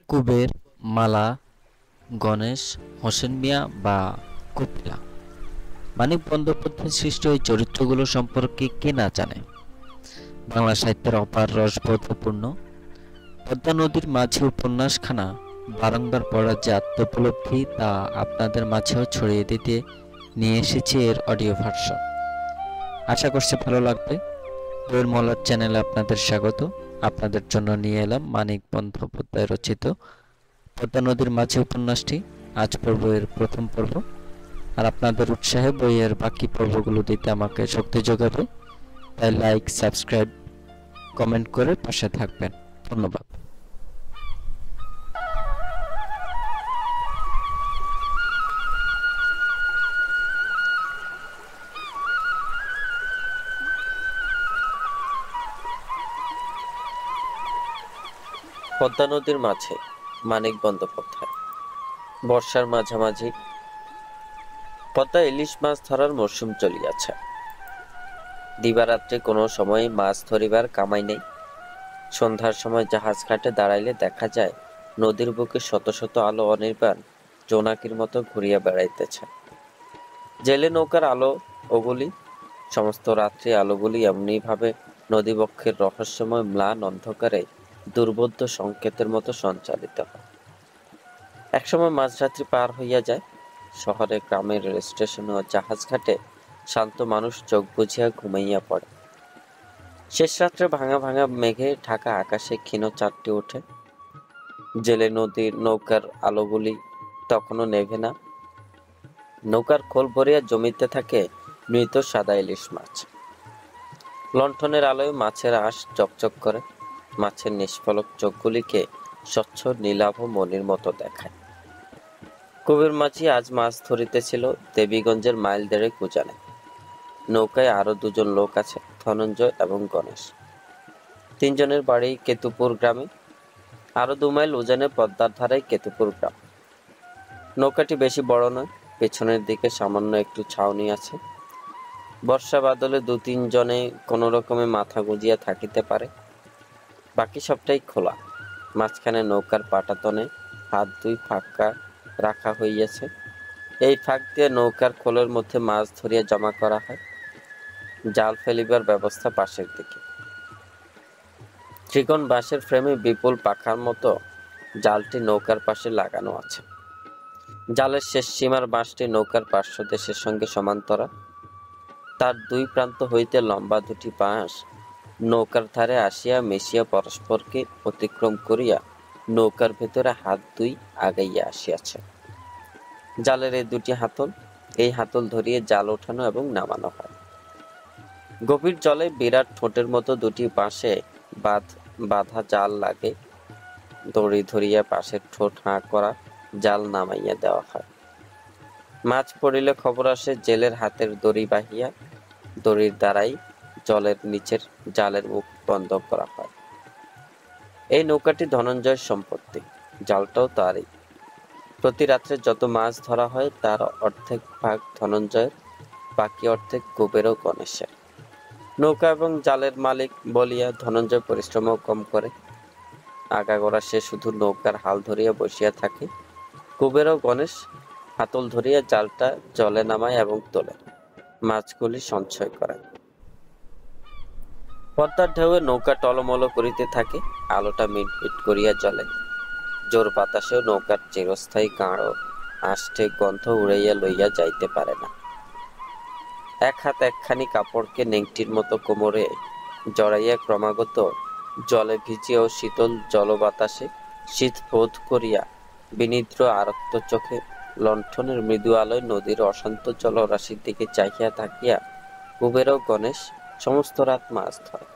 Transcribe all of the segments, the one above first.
কুবের, মালা, গণেশ, হোসেন মিয়া বা কপিলা। মানিক বন্দ্যোপাধ্যায়ের সৃষ্ট এই চরিত্রগুলো সম্পর্কে কে না জানে। বাংলা সাহিত্যের অপার রসবোধপূর্ণ পদ্মা নদীর মাঝি উপন্যাসখানা বারংবার পড়ার যে আত্মোপলব্ধি তা আপনাদের মাঝেও ছড়িয়ে দিতে নিয়ে এসেছি এর অডিও ভার্সন। আশা করছি ভালো লাগবে। বইয়ের মলার চ্যানেলে আপনাদের স্বাগত। আপনাদের জন্য নিয়ে এলাম মানিক বন্দ্যোপাধ্যায় রচিত পদ্মা নদীর মাঝি উপন্যাসটি। আজ পর্ব এর প্রথম পর্ব। আর আপনাদের উৎসাহে বইয়ের বাকি পর্বগুলো দিতে আমাকে শক্তি যোগাবে। তাই লাইক, সাবস্ক্রাইব, কমেন্ট করে পাশে থাকবেন। ধন্যবাদ। পদ্মা নদীর মাঝে মানিক বন্দ্যোপাধ্যায়। বর্ষার মাঝামাঝি পদ্মা ইলিশ মাছ ধরার মরশুম চলিয়াছে। দিবারাত্রে কোনো সময় মাছ ধরিবার কামাই নেই। সন্ধ্যার সময় জাহাজ ঘাটে দাঁড়াইলে দেখা যায় নদীর বুকে শত শত আলো অনির্বাণ জোনাকির মতো ঘুরিয়া বেড়াইতেছে। জেলে নৌকার আলো ওগুলি, সমস্ত রাত্রি আলোগুলি এমনি ভাবে নদীবক্ষের রহস্যময় ম্লান অন্ধকারে দুর্বোধ্য সংকেতের মতো সঞ্চালিত হয়। একসময় মাঝরাত্রি পার হইয়া যায়। শহরে, গ্রামের রেল স্টেশনে ও জাহাজ ঘাটে শান্ত মানুষ চোখ বুঝিয়া ঘুমাইয়া পড়ে। শেষ রাত্রে ভাঙা ভাঙা মেঘে ঢাকা আকাশে ক্ষীণ চাঁদটি ওঠে। জেলে নদীর নৌকার আলোগুলি তখনও নেভে না। নৌকার খোল ভরিয়া জমিতে থাকে মৃত সাদা ইলিশ মাছ। লণ্ঠনের আলোয় মাছের আঁশ চকচক করে। মাছের নিষ্ফলক চোখগুলিকে স্বচ্ছ নীলাভ মণির মতো দেখায়। কবির মাঝি আজ মাছ ধরিতেছিল দেবীগঞ্জের মাইল দেড়েক উজানে। নৌকায় আরো দুজন লোক আছে, ধনঞ্জয় এবং গণেশ। তিনজনের বাড়ি কেতুপুর গ্রামে। আরো 2 মাইল উজানে পদ্মার ধারায় কেতুপুর গ্রাম। নৌকাটি বেশি বড় নয়, পেছনের দিকে সামান্য একটু ছাউনি আছে। বর্ষা বাদলে 2-3 জনে কোনো রকমে মাথা গুজিয়া থাকিতে পারে। বাকি সবটাই খোলা। মাঝখানে নৌকার পাটাতনে হাত 2 ফাঁকা রাখা হইয়াছে। এই ফাঁক দিয়ে নৌকার খোলের মধ্যে মাছ ধরিয়া জমা করা হয়। জাল ফেলিবার ব্যবস্থা পাশের দিকে। ত্রিকোণ বাঁশের ফ্রেমে বিপুল পাখার মতো জালটি নৌকার পাশে লাগানো আছে। জালের শেষ সীমার বাঁশটি নৌকার পার্শ্বদেশের সঙ্গে সমান্তরা। তার 2 প্রান্ত হইতে লম্বা 2টি বাঁশ নৌকার ধারে আসিয়া মিশিয়া পরস্পরকে অতিক্রম করিয়া নৌকার ভেতরে হাত 2 আগাইয়া আসিয়াছে। জালের এই 2টি হাতল, এই হাতল ধরিয়ে জাল ওঠানো এবং নামানো হয়। গভীর জলে বিরাট ঠোঁটের মতো 2টি বাঁশে বাঁধা জাল লাগে। দড়ি ধরিয়া পাশের ঠোঁট হাঁ করা জাল নামাইয়া দেওয়া হয়। মাছ পড়িলে খবর আসে জেলের হাতের দড়ি বাহিয়া দড়ির দ্বারাই জলের নিচের জালের মুখ বন্ধ করা হয়। এই নৌকাটি ধনঞ্জয়ের সম্পত্তি, জালটাও তারই। প্রতি রাত্রে যত মাছ ধরা হয় তার অর্ধেক ভাগ ধনঞ্জয়ের, বাকি অর্ধেক কুবের ও গণেশের। নৌকা এবং জালের মালিক বলিয়া ধনঞ্জয় পরিশ্রমও কম করে। আগাগোড়া সে শুধু নৌকার হাল ধরিয়া বসিয়া থাকে। কুবের ও গণেশ হাতল ধরিয়া জালটা জলে নামায় এবং তোলে, মাছগুলি সঞ্চয় করে। পদ্মার ঢেউয়ে নৌকা টলমল করিতে থাকে। আলোটা মিটমিট করিয়া জ্বলে। জোর বাতাসেও নৌকার চিরস্থায়ী গাঢ় আষ্টে গন্ধ উড়াইয়া লইয়া যাইতে পারে না। এক হাত একখানি কাপড়কে নেংটির মতো কোমরে জড়াইয়া ক্রমাগত জলে ভিজিয়া ও শীতল জল বাতাসে শীত বোধ করিয়া বিনিদ্র আরক্ত চোখে লণ্ঠনের মৃদু আলোয় নদীর অশান্ত জলরাশির দিকে চাহিয়া থাকিয়া কুবের ও গণেশ সমস্ত রাত মাছ ধরে।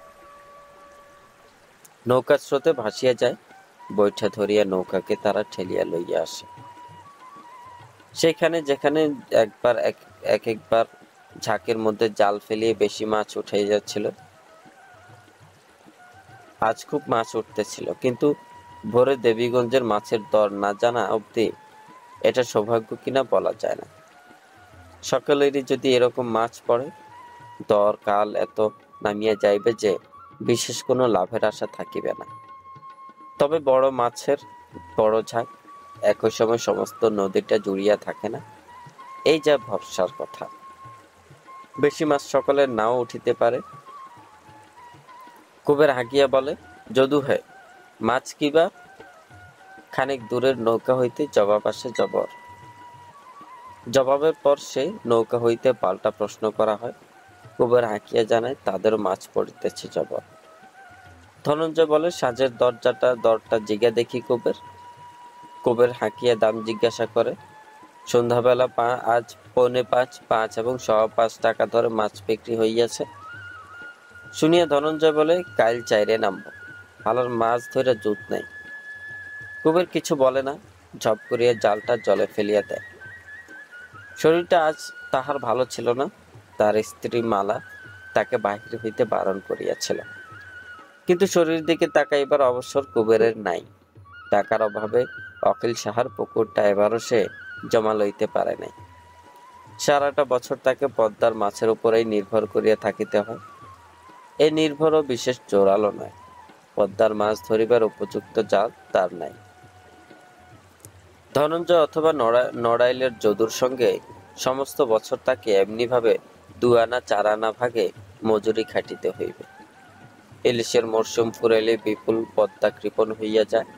নৌকা স্রোতে ভাসিয়া যায়। বৈঠা ধরিয়া নৌকাকে তারা ঠেলিয়া লইয়া আসে। সেখানে যেখানে একবার ঝাঁকের মধ্যে জাল ফেলিয়ে বেশি মাছ উঠে যাচ্ছিল, আজ খুব মাছ উঠতেছিল। কিন্তু ভোরে দেবীগঞ্জের মাছের দর না জানা অবধি এটা সৌভাগ্য কিনা বলা যায় না। সকলেরই যদি এরকম মাছ পড়ে, দর কাল এত নামিয়া যাইবে যে বিশেষ কোনো লাভের আশা থাকিবে না। তবে বড় মাছের বড় ঝাঁক, একই সময় সমস্ত নদীটা জুড়িয়া থাকে না, এই যা ভরসার কথা। বেশি মাছ সকলের নাও উঠিতে পারে। কুবের হাঁকিয়া বলে, যদু হে, মাছ কিবা? খানিক দূরের নৌকা হইতে জবাব আসে জবর। জবাবের পর সে নৌকা হইতে পাল্টা প্রশ্ন করা হয়। কুবের হাঁকিয়া জানায় তাদেরও মাছ পড়িতেছে জবর। ধনঞ্জয় বলে, সাজের দরটা জিগা দেখি কুবের। কুবের হাঁকিয়া দাম জিজ্ঞাসা করে। সন্ধ্যাবেলা আজ 4:45, 5 এবং 5.25 টাকা ধরে মাছ বিক্রি হইয়াছে। শুনিয়া ধনঞ্জয় বলে, কাইল চাইরে নামব, হালার মাছ ধরে জুত নাই। কুবের কিছু বলে না, ঝপ করিয়া জালটা জলে ফেলিয়া দেয়। শরীরটা আজ তাহার ভালো ছিল না। তার স্ত্রী মালা তাকে বাহির হইতে বারণ করিয়াছিল, কিন্তু শরীরের দিকে তাকাইবার অবসর কুবেরের নাই। টাকার অভাবে অখিল সাহার পুকুরটা এবারও সে জমা লইতে পারে নাই। সারাটা বছর তাকে পদ্মার মাছের উপরেই নির্ভর করিয়া থাকিতে হয়। এই নির্ভরও বিশেষ জোরালো নয়। পদ্মার মাছ ধরিবার উপযুক্ত জাল তার নাই। ধনঞ্জয় অথবা নড়াইলের যদুর সঙ্গে সমস্ত বছর তাকে এমনিভাবে 2 আনা 4 আনা ভাগে মজুরি খাটিতে হইবে। ইলিশের মরশুম ফুরাইলে বিপুল পদ্মা কৃপণ হইয়া যায়।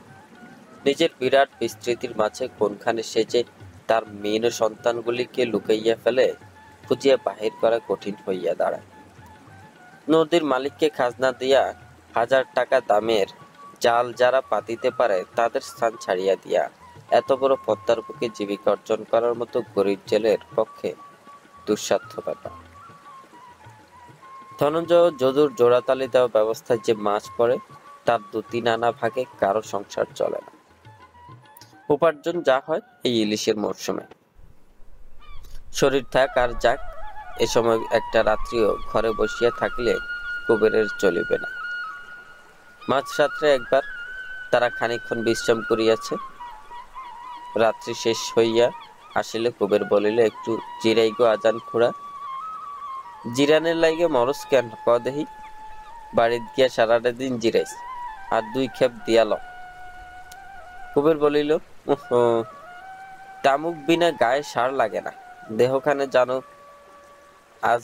নিজের বিরাট বিস্তৃতির মাঝে কোনখানে সে যে তার মেন সন্তানগুলিকে লুকাইয়া ফেলে, খুঁজিয়া বাহির করা কঠিন হইয়া দাঁড়ায়। নদীর মালিককে খাজনা দিয়া 1000 টাকা দামের জাল যারা পাতিতে পারে, তাদের স্থান ছাড়িয়া দিয়া এত বড় পদ্মার বুকে জীবিকা অর্জন করার মতো গরিব জেলের পক্ষে দুঃসাধ্য ব্যাপার। ধনঞ্জয় যদুর জোড়াতালি দেওয়া ব্যবস্থায় যে মাছ পড়ে, তার 2-3 আনা ভাগে কারো সংসার চলে না। উপার্জন যা হয় এই ইলিশের মরশুমে। শরীর থাক আর যাক, এ সময় একটা রাত্রিও ঘরে বসিয়া থাকিলে কুবেরের চলিবে না। মাঝরাত্রে একবার তারা খানিকক্ষণ বিশ্রাম করিয়াছে। রাত্রি শেষ হইয়া আসিলে কুবের বলিল, একটু জিরাই গো আজান খুড়া। জিরানের লাইগে মরস কেন ক দেহি? বাড়িত গিয়া সারাটা দিন জিরাইস, আর 2 খেপ দিয়াল। কুবের বলিল, তামুক বিনা গায়ে সার লাগে না। দেহখানে জানো আজ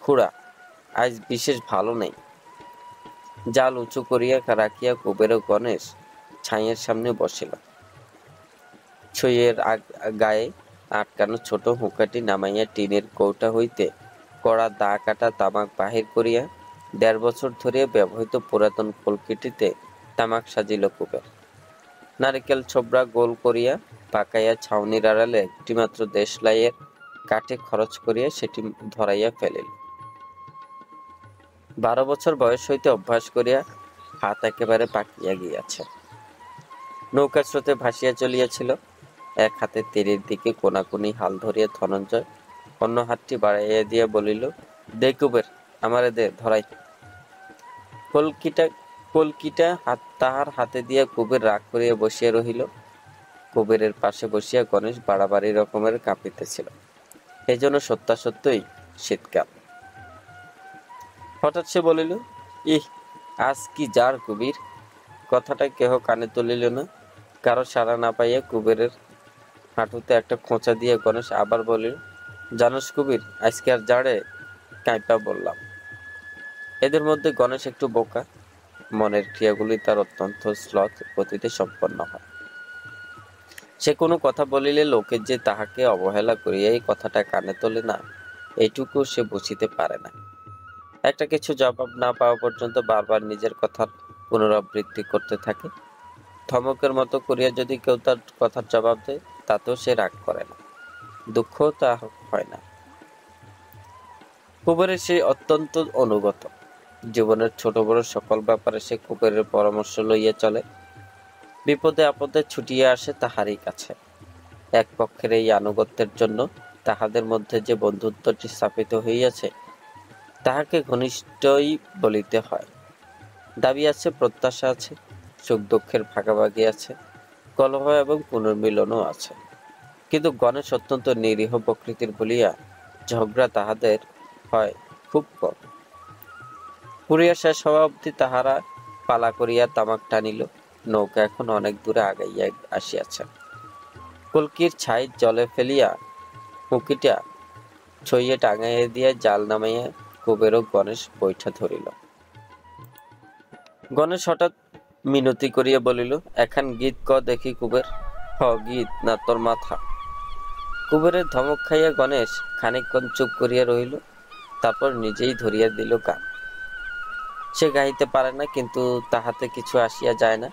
খুড়া, আজ বিশেষ ভালো নেই। জাল উঁচু করিয়া রাখিয়া কুবের ও গণেশ ছাইয়ের সামনে বসিল। ছইয়ের গায়ে আটকানো ছোট হুঁকাটি নামাইয়া টিনের কৌটা হইতে কড়া দা কাটা তামাক বাহির করিয়া 1.5 বছর ধরিয়া ব্যবহৃত পুরাতন কলকিটিতে তামাক সাজিল কুবের। নারিকেল ছোবড়া গোল করিয়া পাকাইয়া ছাউনির আড়ালে একটিমাত্র দেশলাইয়ের কাঠে খরচ করিয়া সেটি ধরাইয়া ফেলিল। 12 বছর বয়স হইতে অভ্যাস করিয়া হাত একেবারে পাকিয়া গিয়াছে। নৌকা স্রোতে ভাসিয়া চলিয়াছিল। এক হাতে তীরের দিকে কোনাকুনি হাল ধরিয়া ধনঞ্জয় অন্য হাতটি বাড়াইয়া দিয়া বলিল, দে কুবের, আমারে দে ধরাই। কলকিটা তাহার হাতে দিয়া কুবের রাগ করিয়া বসিয়া রহিল। কুবেরের পাশে বসিয়া গণেশ বাড়াবাড়ি রকমের কাঁপিতেছিল। এই জন্য সত্যাসত্যই শীতকাল। হঠাৎ সে বলিল, ইহ, আজ কি জার কুবির! কথাটা কেহ কানে তুলিল না। কারো সাড়া না পাইয়া কুবেরের হাঁটুতে একটা খোঁচা দিয়ে গণেশ আবার বলিল, জানোস কুবির, আজকে আর জাড়ে কাঁপা বললাম। এদের মধ্যে গণেশ একটু বোকা। মনের ক্রিয়াগুলি তার অত্যন্ত শ্লথ গতিতে সম্পন্ন হয়। সে কোনো কথা বলিলে লোকে যে তাহাকে অবহেলা করিয়া এই কথাটা কানে তোলে না, এইটুকু সে বুঝিতে পারে না। একটা কিছু জবাব না পাওয়া পর্যন্ত বারবার নিজের কথার পুনরাবৃত্তি করতে থাকে। ধমকের মতো করিয়া যদি কেউ তার কথার জবাব দেয়, তাতেও সে রাগ করে না, দুঃখও তা হয় না। কুবেরের সে অত্যন্ত অনুগত। জীবনের ছোট বড় সকল ব্যাপারে সে কুবেরের পরামর্শ লইয়া চলে। বিপদে আপদে ছুটিয়া আসে তাহারই কাছে। এক পক্ষের এই আনুগত্যের জন্য তাহাদের মধ্যে যে বন্ধুত্বটি স্থাপিত হইয়াছে, তাহাকে ঘনিষ্ঠই বলিতে হয়। দাবি আছে, প্রত্যাশা আছে, সুখ দুঃখের ভাগাভাগি আছে, কলহ এবং পুনর্মিলনও আছে। কিন্তু গণেশ অত্যন্ত নিরীহ প্রকৃতির বলিয়া ঝগড়া তাহাদের হয় খুব কম। পুরিয়া শেষ হওয়া অবধি তাহারা পালা করিয়া তামাক টানিল। নৌকা এখন অনেক দূরে আগাইয়া আসিয়াছে। কলকির ছাই জলে ফেলিয়া মুখিটা ছইয়ে টাঙাইয়া দিয়া জাল নামাইয়া কুবের ও গণেশ বৈঠা ধরিল। গণেশ হঠাৎ মিনতি করিয়া বলিল, এখান গীত ক দেখি কুবের। হ গীত না তোর মাথা। কুবেরের ধমক খাইয়া গণেশ খানিকক্ষণ চুপ করিয়া রহিল, তারপর নিজেই ধরিয়া দিল গান। সে গাইতে পারে না, কিন্তু তাহাতে কিছু আসিয়া যায় না।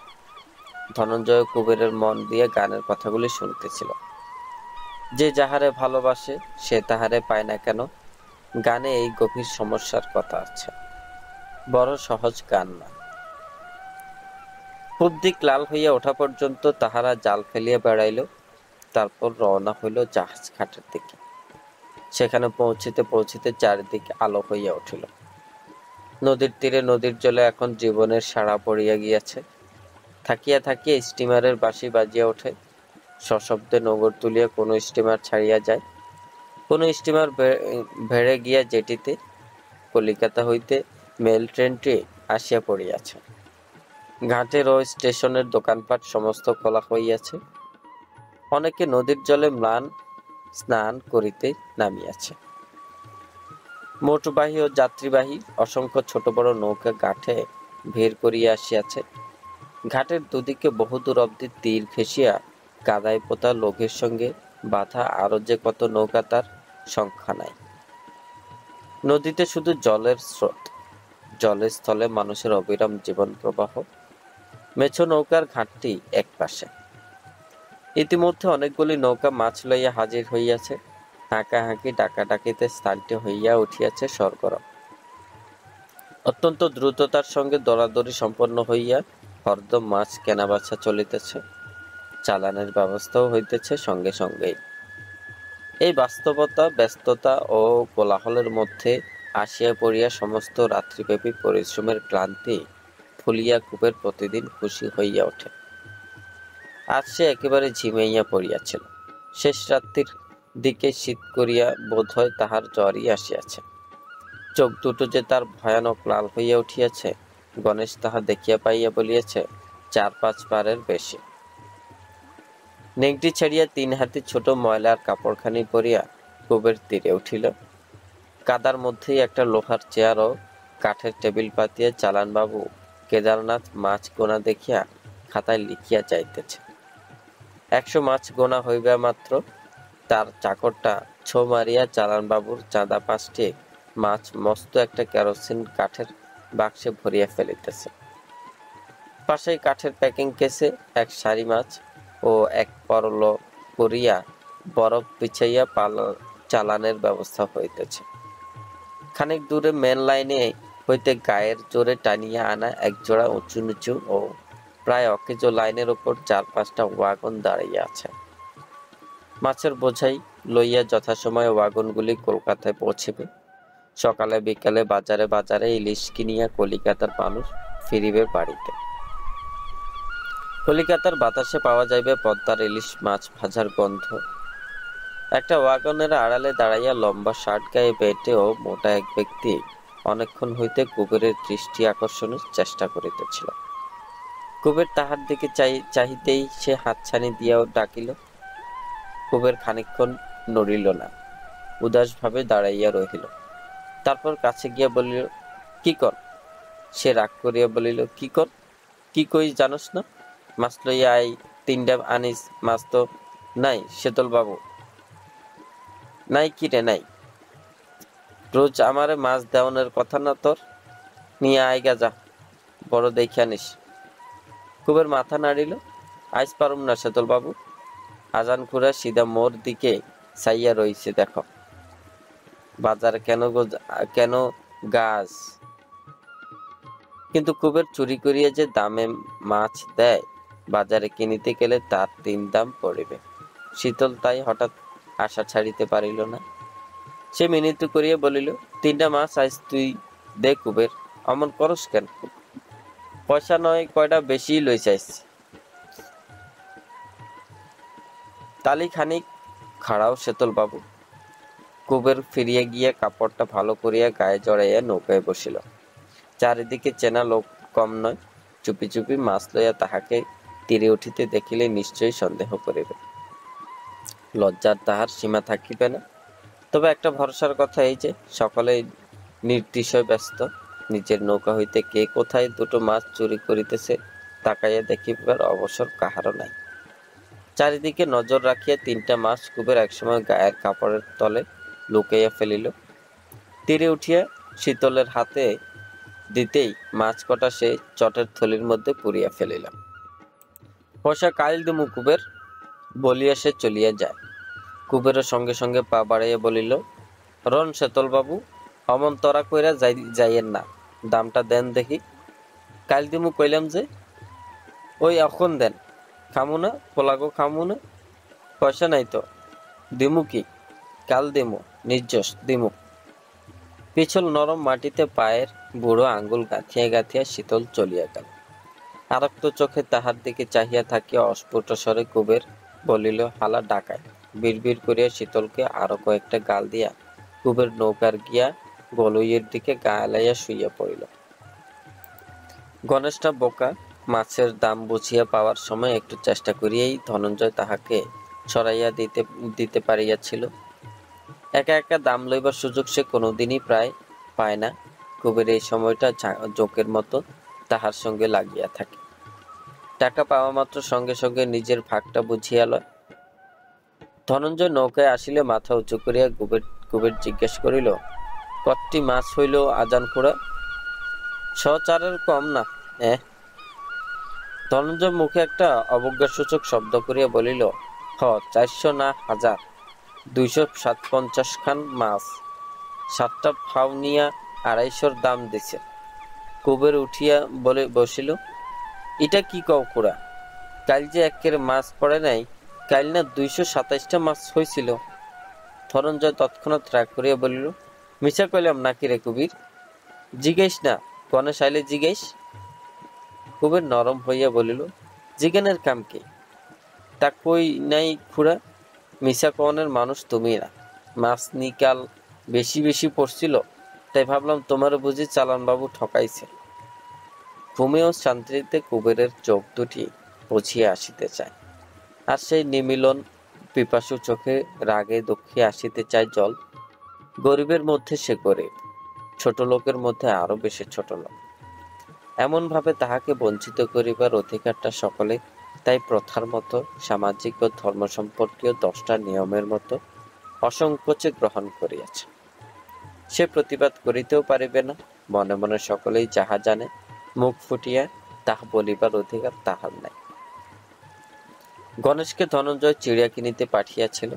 ধনঞ্জয় কুবেরের মন দিয়ে গানের কথাগুলি শুনতেছিল। যে যাহারে ভালোবাসে সে তাহারে পায় না কেন, গানে এই গভীর সমস্যার কথা আছে। বড় সহজ গান না। পূব দিক লাল হইয়া ওঠা পর্যন্ত তাহারা জাল ফেলিয়া বেড়াইল, তারপর রওনা হইল জাহাজ ঘাটের দিকে। সেখানে পৌঁছিতে পৌঁছিতে চারিদিকে আলো হইয়া উঠিল। নদীর তীরে নদীর জলে এখন জীবনের সাড়া পড়িয়া গিয়াছে। থাকিয়া থাকিয়া স্টিমারের বাঁশি বাজিয়া ওঠে। সশব্দে নগর তুলিয়া কোনো স্টিমার ছাড়িয়া যায়। কোনো স্টিমার ভেড়ে গিয়া জেটিতে কলিকাতা হইতে মেল ট্রেনটি আসিয়া পড়িয়াছে। ঘাটের ও স্টেশনের দোকানপাট সমস্ত খোলা হইয়াছে। অনেকে নদীর জলে ম্লান স্নান করিতে নামিয়াছে। মোটরবাহী ও যাত্রীবাহী অসংখ্য ছোট বড় নৌকা ঘাটে ভিড় করিয়া আসিয়াছে। ঘাটের দুদিকে বহুদূর অব্দি তীর ঘেঁষিয়া কাদায় পোতা লোকের সঙ্গে বাঁধা আরো যে কত নৌকা, তার সংখ্যা নাই। নদীতে শুধু জলের স্রোত, জলের স্থলে মানুষের অবিরাম জীবন প্রবাহ। মেছো নৌকার ঘাটটি এক পাশে। ইতিমধ্যে অনেকগুলি নৌকা মাছ লইয়া হাজির হইয়াছে। হাঁকাহাঁকি ডাকাডাকিতে স্থানটি হইয়া উঠিয়াছে সরগরম। অত্যন্ত দ্রুততার সঙ্গে দরাদরি সম্পন্ন হইয়া হরদম মাছ কেনাবেচা চলিতেছে। চালানের ব্যবস্থাও হইতেছে সঙ্গে সঙ্গেই। এই বাস্তবতা, ব্যস্ততা ও কোলাহলের মধ্যে আসিয়া পড়িয়া সমস্ত রাত্রিব্যাপী পরিশ্রমের ক্লান্তি ফুলিয়া কুবের প্রতিদিন খুশি হইয়া ওঠে। আজ সে একেবারে ঝিমাইয়া পড়িয়াছিল। শেষ রাত্রির দিকে শীত করিয়া বোধ হয় তাহার জ্বরই আসিয়াছে। চোখ দুটো যে তার ভয়ানক লাল হইয়া উঠিয়াছে, গণেশ তাহা দেখিয়া পাইয়া বলিয়াছে, 4-5 পারের বেশি। নেংটি ছাড়িয়া 3 হাতি ছোট ময়লার কাপড়খানি পরিয়া কুবের তীরে উঠিল। কাদার মধ্যেই একটা লোহার চেয়ার ও কাঠের টেবিল পাতিয়া চালানবাবু কেদারনাথ মাছ গোনা দেখিয়া খাতায় লিখিয়া যাইতেছে। 100 মাছ গোনা হইবা মাত্র তার চাকরটা ছো মারিয়া চালানবাবুর চাঁদা 5টি মাছ মস্ত একটা কেরোসিন কাঠের বাক্সে ভরিয়া ফেলিতেছে। পাশেই কাঠের প্যাকিং কেসে এক সারি মাছ ও এক পরল করিয়া বরফ বিছাইয়া চালানের ব্যবস্থা হইতেছে। খানিক দূরে মেন লাইনে হইতে গায়ের জোরে টানিয়া আনা একজোড়া উঁচু নিচু ও প্রায় অকেজো লাইনের উপর 4-5টা ওয়াগন দাঁড়াইয়া আছে। মাছের বোঝাই লইয়া যথাসময়ে ওয়াগনগুলি কলকাতায় পৌঁছিবে। সকালে বিকালে বাজারে বাজারে ইলিশ কিনিয়া কলিকাতার মানুষ ফিরিবে বাড়িতে। কলিকাতার বাতাসে পাওয়া যাইবে পদ্মার ইলিশ মাছ ভাজার গন্ধ। একটা ওয়াগনের আড়ালে দাঁড়াইয়া লম্বা শার্ট গায়ে বেটে ও মোটা এক ব্যক্তি অনেকক্ষণ হইতে কুবেরের দৃষ্টি আকর্ষণের চেষ্টা করিতেছিল। কুবের তাহার দিকে চাহিতেই সে হাতছানি দিয়াও ডাকিল। কুবের খানিকক্ষণ নড়িল না, উদাসভাবে দাঁড়াইয়া রহিল। তারপর কাছে গিয়া বলিল, কি কর? সে রাগ করিয়া বলিল, কি কর? কি কই জানোস না? মাছ লইয়া আই, 3টা আনিস। মাছ তো নাই সেতল বাবু। নাই কি রে নাই? রোজ আমারে মাছ দেওয়ানের কথা না তোর? নিয়ে আইগা যা, বড় দেখিয়া নিস। কুবের মাথা নাড়িল, আইস পারুম না সেতল বাবু। আজান খুড়া সিধা মোর দিকে চাইয়া রইছে, দেখো। বাজার কেন গাছ? কিন্তু কুবের চুরি করিয়া যে দামে মাছ দেয়, বাজারে কিনিতে গেলে তার 3 দাম পড়িবে। শীতল তাই হঠাৎ আশা ছাড়িতে পারিল না। সে মিনতি করিয়া বলিল, 3টা মাছ আজ তুই দে কুবের, অমন করস কেন? পয়সা নয়, কয়টা বেশি লই চাইছি। তালি খানিক খাড়াও সেতল বাবু। কুবের ফিরিয়া গিয়া কাপড়টা ভালো করিয়া গায়ে জড়াইয়া নৌকায় বসিল। চারিদিকে চেনা লোক কম নয়। চুপি চুপি মাছ লইয়া তাহাকে তীরে উঠিতে দেখিলে নিশ্চয়ই সন্দেহ করিবে। লজ্জার তাহার সীমা থাকিবে না। তবে একটা ভরসার কথা এই যে সকলেই নির্দিশয় ব্যস্ত, নিজের নৌকা হইতে কে কোথায় দুটো মাছ চুরি করিতেছে তাকাইয়া দেখিবার অবসর কাহারও নাই। চারিদিকে নজর রাখিয়া 3টা মাছ কুবের একসময় গায়ের কাপড়ের তলে লুকাইয়া ফেলিল। তীরে উঠিয়া শীতলের হাতে দিতেই মাছ কটা সে চটের থলির মধ্যে পুরিয়া ফেলিলাম। পয়সা কাল দিমু কুবের বলিয়া সে চলিয়া যায়। কুবেরও সঙ্গে সঙ্গে পা বাড়াইয়া বলিল, রন শেতল বাবু, অমন তরা কইরা যাইয়েন না, দামটা দেন দেখি। কাল দিমু কইলাম যে। ওই এখন দেন, খামু না পোলাগো, খামু না। পয়সা নাই তো, দিমু কি? কাল দিমু, নির্জস দিমু। পিছল নরম মাটিতে পায়ের বুড়ো আঙ্গুল গাঁথিয়া গাঁথিয়া শীতল চলিয়া গেল। আরক্ত চোখে তাহার দিকে চাহিয়া থাকিয়া অস্ফুট স্বরে কুবের বলিল, হালা ডাকায়। বিড়বিড় করিয়া শীতলকে আরো কয়েকটা গাল দিয়া কুবের নৌকার গিয়া গলইয়ের দিকে গা এলাইয়া শুইয়া পড়িল। গণেশটা বোকা, মাছের দাম বুঝিয়া পাওয়ার সময় একটু চেষ্টা করিয়াই ধনঞ্জয় তাহাকে সরাইয়া দিতে পারিয়াছিল। একা একা দাম লইবার সুযোগ সে কোনোদিনই প্রায় পায় না। কুবের এই সময়টা জোকের মতো তাহার সঙ্গে লাগিয়া থাকে। টাকা পাওয়া মাত্র সঙ্গে সঙ্গে নিজের ভাগটা বুঝিয়া লয়। ধনঞ্জয় নৌকায় আসিলে মাথা উঁচু করিয়া কুবের জিজ্ঞেস করিল, কতটি মাছ হইল আজান খুড়া? 100-4 কম না। ধনঞ্জয় মুখে একটা অবজ্ঞাসূচক শব্দ করিয়া বলিল, 400 না 1000, 250 খান মাছ, 7টা ফাউনিয়া 250 দাম দিছে। কুবের উঠিয়া বলে বসিল, এটা কি কও খুড়া? কাল যে একের মাছ পড়ে নাই, কাল না 227টা মাছ হয়েছিল। ধনঞ্জয় তৎক্ষণাৎ রাগ করিয়া বলিল, মিছা কইলাম নাকি রে কুবির? জিজ্ঞেস না, গণেশ আইলে জিজ্ঞেস। কুবের নরম হইয়া বলিল, জিজ্ঞানের কাম কি? তা কই নাই খুড়া, মিছা কনের মানুষ তুমি না। মাছ নিকাল বেশি বেশি পড়ছিল, তাই ভাবলাম তোমার বুঝি চালান বাবু ঠকাইছে। ঘুমেও শান্তিতে কুবেরের চোখ দুটি বুঝিয়া আসিতে চায়, আর সেই নিমিলন পিপাসু চোখে রাগে দুঃখে আসিতে চায় জল। গরিবের মধ্যে সে গরিব, ছোট লোকের মধ্যে আরো বেশি ছোট লোক। এমন ভাবে তাহাকে বঞ্চিত করিবার অধিকারটা সকলে তাই প্রথার মতো, সামাজিক ও ধর্ম সম্পর্কীয় 10টা নিয়মের মতো অসংকোচে গ্রহণ করিয়াছে। সে প্রতিবাদ করিতেও পারিবে না। মনে মনে সকলেই যাহা জানে মুখ ফুটিয়া তাহা বলিবার অধিকার তাহার নাই। গণেশকে ধনঞ্জয় চিড়িয়া কিনিতে পাঠিয়াছিল।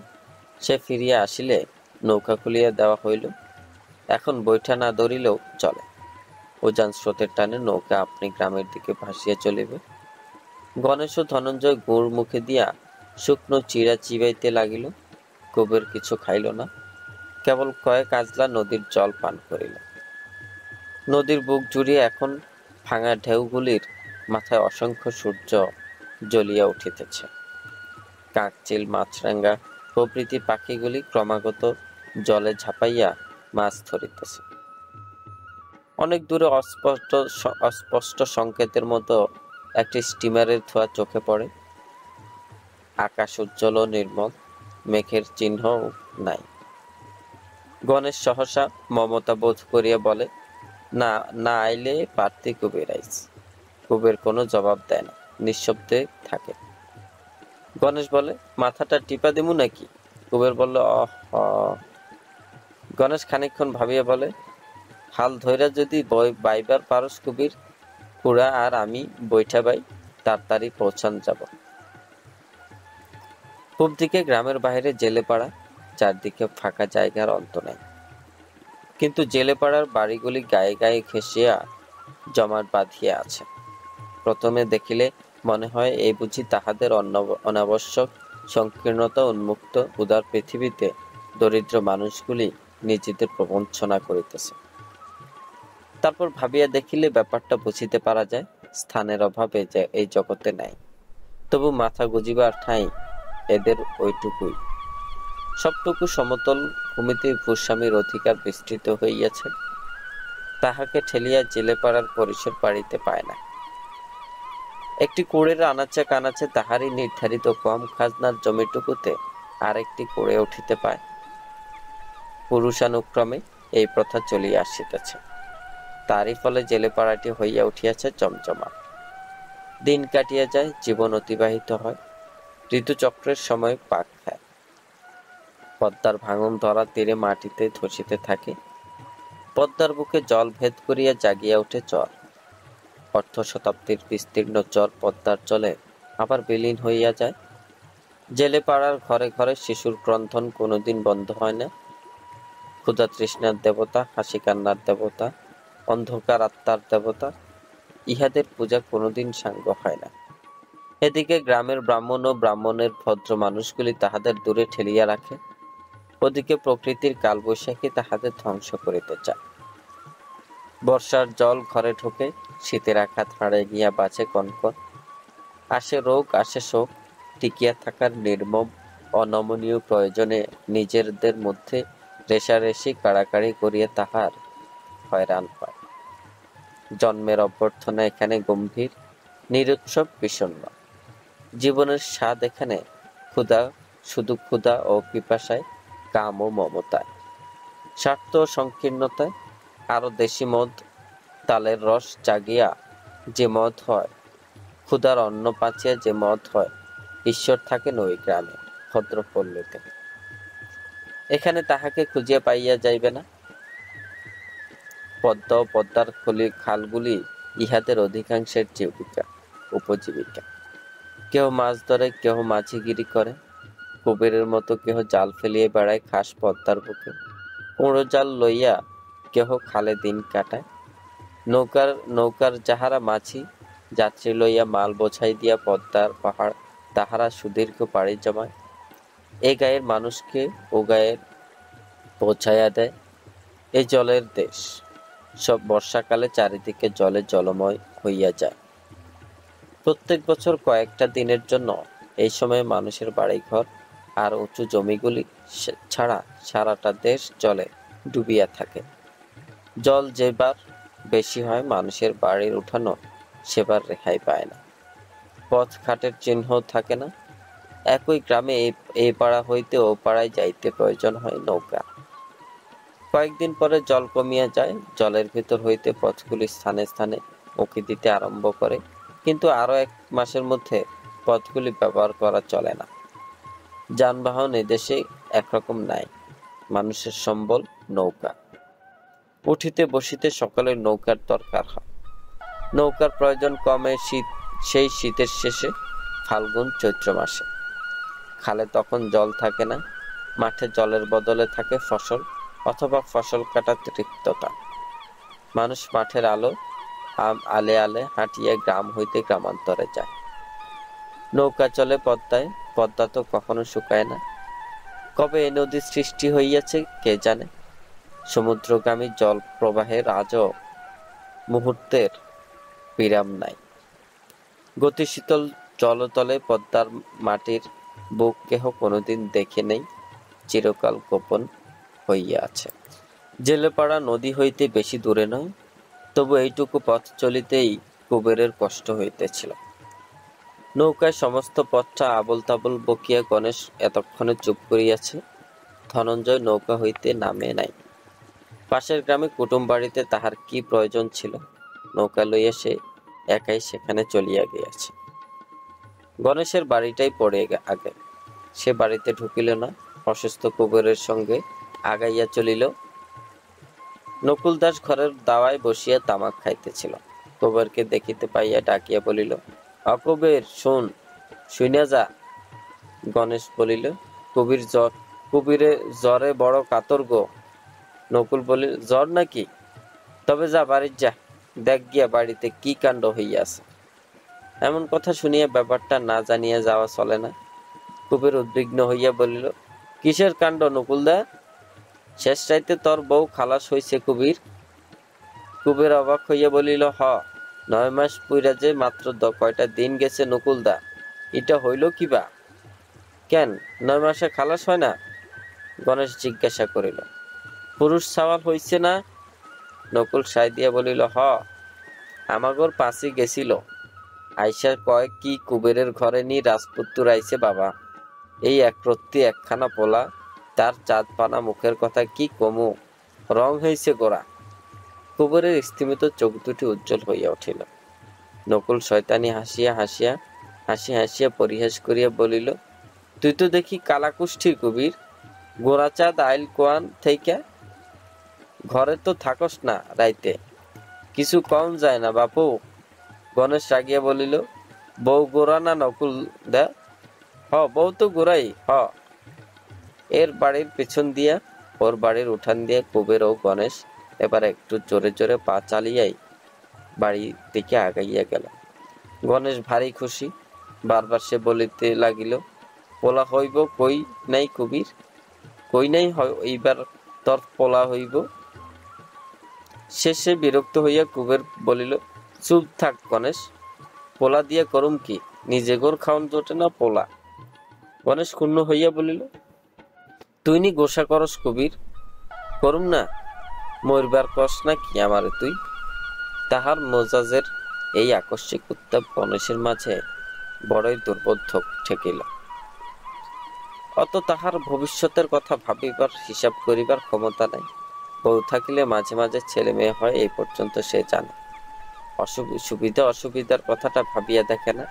সে ফিরিয়া আসিলে নৌকা খুলিয়া দেওয়া হইল। এখন বৈঠা না ধরিলেও চলে। উজান স্রোতের টানে নৌকা আপনি গ্রামের দিকে ভাসিয়া চলিবে। গণেশ ও ধনঞ্জয় গুড় মুখে দিয়া শুকনো চিড়া চিবাইতে লাগিল। কুবের কিছু খাইল না, কেবল কয়েক আজলা নদীর জল পান করিল। নদীর বুক জুড়িয়ে এখন ভাঙা ঢেউগুলির মাথায় অসংখ্য সূর্য জ্বলিয়া উঠিতেছে। কাকচিল, মাছরাঙ্গা প্রভৃতি পাখিগুলি ক্রমাগত জলে ঝাঁপাইয়া মাছ ধরিতেছে। অনেক দূরে অস্পষ্ট সংকেতের মতো একটি স্টিমারের ধোঁয়া চোখে পড়ে। আকাশ উজ্জ্বল ও নির্মল, মেঘের চিহ্নও নাই। গণেশ সহসা মমতা বোধ করিয়া বলে, না না আইলে পারতি কুবের আইস। কুবের কোনো জবাব দেয় না, নিঃশব্দে থাকে। গণেশ বলে, মাথাটা টিপা দিমু নাকি? কুবের বলল, গণেশ খানিকক্ষণ ভাবিয়া বলে, হাল ধইরা যদি বাইবার পারস কুবির, খুড়া আর আমি বৈঠা বাই, তাড়াতাড়ি পৌঁছান যাব। পূব দিকে গ্রামের বাইরে জেলেপাড়া, চারদিকে ফাঁকা জায়গার অন্ত নাই। কিন্তু জেলেপাড়ার বাড়িগুলি গায়ে গায়ে ঘেঁষিয়া জমাট বাঁধিয়া আছে। প্রথমে দেখিলে মনে হয় এই বুঝি তাহাদের অনাবশ্যক সংকীর্ণতা উন্মুক্ত উদার পৃথিবীতে দরিদ্র মানুষগুলি নিজেদের প্রবঞ্চনা করিতেছে। তারপর ভাবিয়া দেখিলে ব্যাপারটা বুঝিতে পারা যায়, স্থানের অভাবে যে এই জগতে নাই, তবু মাথা গুজিবার ঠাঁই এদের ওইটুকুই। সবটুকু সমতল ভূমিতে ভূস্বামীর অধিকার বিস্তৃত হইয়াছে, তাহাকে ঠেলিয়া জেলেপাড়ার পরিসর পাড়িতে পায় না। একটি কুঁড়ের আনাচে কানাচে তাহারই নির্ধারিত কম খাজনার জমিটুকুতে আরেকটি কুঁড়ে উঠিতে পায়। পুরুষানুক্রমে এই প্রথা চলিয়া আসিতেছে। তারই ফলে জেলে পাড়াটি হইয়া উঠিয়াছে জমজমা। দিন কাটিয়া যায়, জীবন অতিবাহিত হয়, ঋতুচক্রের সময় পাক খায়। পদ্মার ভাঙন ধরা তীরে মাটিতে ধসিতে থাকে। পদ্মার বুকে জল ভেদ করিয়া জাগিয়া ওঠে চর। অর্ধ শতাব্দীর বিস্তীর্ণ চর পদ্মার জলে আবার বিলীন হইয়া যায়। জেলে পাড়ার ঘরে ঘরে শিশুর ক্রন্ধন কোনোদিন বন্ধ হয় না। ক্ষুধা তৃষ্ণার দেবতা, হাসি কান্নার দেবতা, অন্ধকার আত্মার দেবতা, ইহাদের পূজা কোনোদিন সাঙ্গ হয় না। এদিকে গ্রামের ব্রাহ্মণ ও ব্রাহ্মণের ভদ্র মানুষগুলি তাহাদের দূরে ঠেলিয়া রাখে। ওদিকে প্রকৃতির কালবৈশাখী তাহাদের ধ্বংস করিতে চায়। বর্ষার জল ঘরে ঢোকে, শীতের আঘাত হাড়ে গিয়া বাঁচে কনকন। আসে রোগ, আসে শোক, টিকিয়া থাকার নির্মম অনমনীয় প্রয়োজনে নিজেদের মধ্যে রেষারেষি কাড়াকাড়ি করিয়া তাহার হয়রান হয়। জন্মের অভ্যর্থনা এখানে গম্ভীর, নিরুৎসব, বিষণ্ণ। জীবনের স্বাদ এখানে ক্ষুধা, শুধু ক্ষুধা ও পিপাসায়, কাম ও মমতায়, স্বার্থ ও সংকীর্ণতায়। আরো দেশি মদ, তালের রস জাগিয়া যে মদ হয়, ক্ষুধার অন্ন পাচিয়া যে মদ হয়, ঈশ্বর থাকেন ওই গ্রামে, ভদ্রপল্লীতে। এখানে তাহাকে খুঁজিয়া পাইয়া যাইবে না। পদ্মা ও পদ্মার খালগুলি ইহাদের অধিকাংশের জীবিকা, উপজীবিকা। কেহ মাছ ধরে, কেহ মাঝিগিরি করে, কুবেরের মতো কেহ জাল ফেলিয়ে বেড়ায় খাস পদ্মার বুকে। কুঁড়ো জাল লইয়া কেহ খালে দিন কাটায়। নৌকার যাহারা মাঝি, যাত্রী লইয়া মাল বোঝাই দিয়া পদ্মার পাহাড় তাহারা সুদীর্ঘ পাড়ি জমায়। এ গায়ের মানুষকে ও গায়ের পৌঁছাইয়া দেয়। এ জলের দেশ। সব বর্ষাকালে চারিদিকে জলে জলময় হইয়া যায়। প্রত্যেক বছর কয়েকটা দিনের জন্য এই সময়ে মানুষের বাড়িঘর আর উঁচু জমিগুলি ছাড়া সারাটা দেশ জলে ডুবিয়া থাকে। জল যেবার বেশি হয়, মানুষের বাড়ির উঠানো সেবার রেহাই পায় না। পথ ঘাটের চিহ্ন থাকে না। একই গ্রামে এই পাড়া হইতে ও পাড়ায় যাইতে প্রয়োজন হয় নৌকা। কয়েকদিন পরে জল কমিয়া যায়। জলের ভিতর হইতে পথগুলি স্থানে স্থানে উঁকি দিতে আরম্ভ করে, কিন্তু আরো 1 মাসের মধ্যে পথগুলি ব্যবহার করা চলে না। যানবাহন এদেশে একরকম নাই। মানুষের সম্বল নৌকা। উঠিতে বসিতে সকলের নৌকার দরকার হয়। নৌকার প্রয়োজন কমে সেই শীতের শেষে, ফাল্গুন চৈত্র মাসে। খালে তখন জল থাকে না। মাঠে জলের বদলে থাকে ফসল, অথবা ফসল কাটার রিক্ততা। মানুষ মাঠের আলে আলে হাঁটিয়া গ্রাম হইতে গ্রামান্তরে যায়। নৌকা চলে পদ্মায়। পদ্মা তো কখনো শুকায় না। কবে এ নদী সৃষ্টি হইয়াছে কে জানে। সমুদ্রগামী জল প্রবাহের আজও মুহূর্তের বিরাম নাই। গতিশীতল জলতলে পদ্মার মাটির বুক কেহ কোনোদিন দেখে নেই, চিরকাল গোপন হইয়া আছে। জেলেপাড়া নদী হইতে বেশি দূরে নয়, তবু এইটুকু পথ চলিতেই কুবেরের কষ্ট হইতেছিল। নৌকায় সমস্ত পথটা আবল তাবল বকিয়া গণেশ এতক্ষণে চুপ করিয়াছে। ধনঞ্জয় নৌকা হইতে নামে নাই। পাশের গ্রামে কুটুম বাড়িতে তাহার কি প্রয়োজন ছিল, নৌকা লইয়া সে একাই সেখানে চলিয়া গিয়াছে। গণেশের বাড়িটাই পড়ে আগে। সে বাড়িতে ঢুকিল না, অসুস্থ কুবেরের সঙ্গে আগাইয়া চলিল। নকুল দাস ঘরের দাওয়ায় বসিয়া তামাক খাইতেছিল। কুবেরকে দেখিতে পাইয়া ডাকিয়া বলিল, অকুবের, শুনিয়া যা। গণেশ বলিল, কুবিরে জ্বরে বড় কাতর গো। নকুল বলিল, জ্বর নাকি? তবে যা, বাড়ি যা, দেখ গিয়া বাড়িতে কি কাণ্ড হইয়াছে। এমন কথা শুনিয়া ব্যাপারটা না জানিয়া যাওয়া চলে না। কুবের উদ্বিগ্ন হইয়া বলিল, কিসের কাণ্ড নকুলদা? শেষ রাইতে তোর বউ খালাস হইছে কুবির? কুবের অবাক হইয়া বলিল, 9 মাস পুইরা যে মাত্র কয়টা দিন গেছে নকুলদা, এটা হইল কিবা? কেন, 9 মাসে খালাস হয় না? গণেশ জিজ্ঞাসা করিল। পুরুষ সওয়াল হইছে না? নকুল সায় দিয়া বলিল, আমাগর পাশি গেছিল। আইসা কয়, কি কুবেরের ঘরে নি রাজপুত্তুর আইছে বাবা, এই একরত্তি একখানা পোলা, তার চাঁদ পানা মুখের কথা কি কমু, রং হইছে গোরা। কুবেরের স্থিমিত চোখ দুটি উজ্জ্বল হইয়া উঠিল। নকুল শয়তানি হাসিয়া পরিহাস করিয়া বলিল, তুই তো দেখি কালাকুষ্ঠির কবির, গোরা চাঁদ আইল কোয়ান থেইকা, ঘরে তো থাকস না রাইতে, কিছু কম যায় না বাপু। গণেশ রাগিয়া বলিল, বউ গোরা না নকুল দা? বউ তো গোরাই এর বাড়ির পেছন দিয়া, ওর বাড়ির উঠান দিয়া কুবের ও গণেশ এবার একটু জোরে জোরে পা চালিয়াই বাড়ির দিকে আগাইয়া গেল। গণেশ ভারী খুশি, বারবার সে বলিতে লাগিল, পোলা হইব কই নাই কবির, কই নাই এইবার তোর পোলা হইব। শেষে বিরক্ত হইয়া কুবের বলিল, চুপ থাক গণেশ, পোলা দিয়া করুম কি, নিজে গোর খাওন জোটে না পোলা। গণেশ ক্ষুণ্ণ হইয়া বলিল, তুই নি গোসা করস কবির, করুম না, মরবার কস না কি আমারে তুই। তাহার মেজাজের এই আকস্মিক উত্তাপ গণেশের মাঝে বড়ই দুর্বোধ্য ঠেকিল। অত তাহার ভবিষ্যতের কথা ভাবিবার হিসাব করিবার ক্ষমতা নাই। বউ থাকিলে মাঝে মাঝে ছেলে মেয়ে হয়, এই পর্যন্ত সে জানে। সুবিধা অসুবিধার কথাটা ভাবিয়া দেখে না।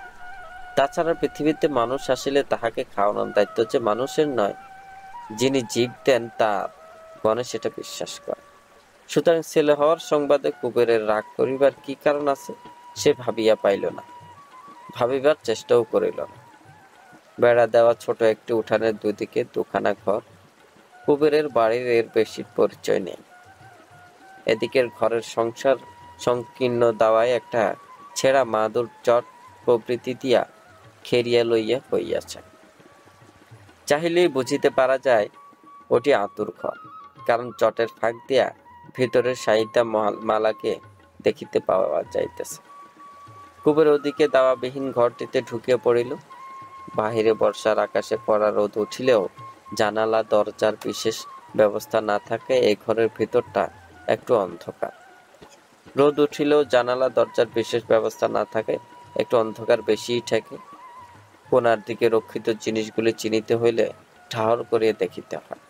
তাছাড়া পৃথিবীতে মানুষ আসিলে তাহাকে খাওয়ানোর দায়িত্ব যে মানুষের নয়, যিনি জীব দেন তার। গণেশ এটা বিশ্বাস করে। সুতরাং ছেলে হওয়ার সংবাদে কুবেরের রাগ করিবার কি কারণ আছে সে ভাবিয়া পাইল না, ভাবিবার চেষ্টাও করিল না। বেড়া দেওয়া ছোট একটি উঠানের দুদিকে দুখানা ঘর। কুবেরের বাড়ির এর বেশি পরিচয় নেই। এদিকের ঘরের সংসার সংকীর্ণ দাওয়ায় একটা ছেঁড়া মাদুর চট প্রভৃতি দিয়া খেরিয়া লইয়া হইয়াছে। চাহিলেই বুঝিতে পারা যায় ওটি আঁতুর ঘর, কারণ চটের ফাঁক দিয়া ভিতরের সাহিত্যা মালাকে দেখিতে পাওয়া যাইতেছে। কুবের ওদিকে দাওয়াবিহীন ঘরটিতে ঢুকিয়া পড়িল। বাহিরে বর্ষার আকাশে কড়া রোদ উঠিলেও জানালা দরজার বিশেষ ব্যবস্থা না থাকে এই ঘরের ভিতরটা একটু অন্ধকার। রোদ উঠিলেও জানালা দরজার বিশেষ ব্যবস্থা না থাকে একটু অন্ধকার বেশিই ঠেকে। কোণার দিকে রক্ষিত জিনিসগুলি চিনিতে হইলে ঠাহর করিয়া দেখিতে হয়।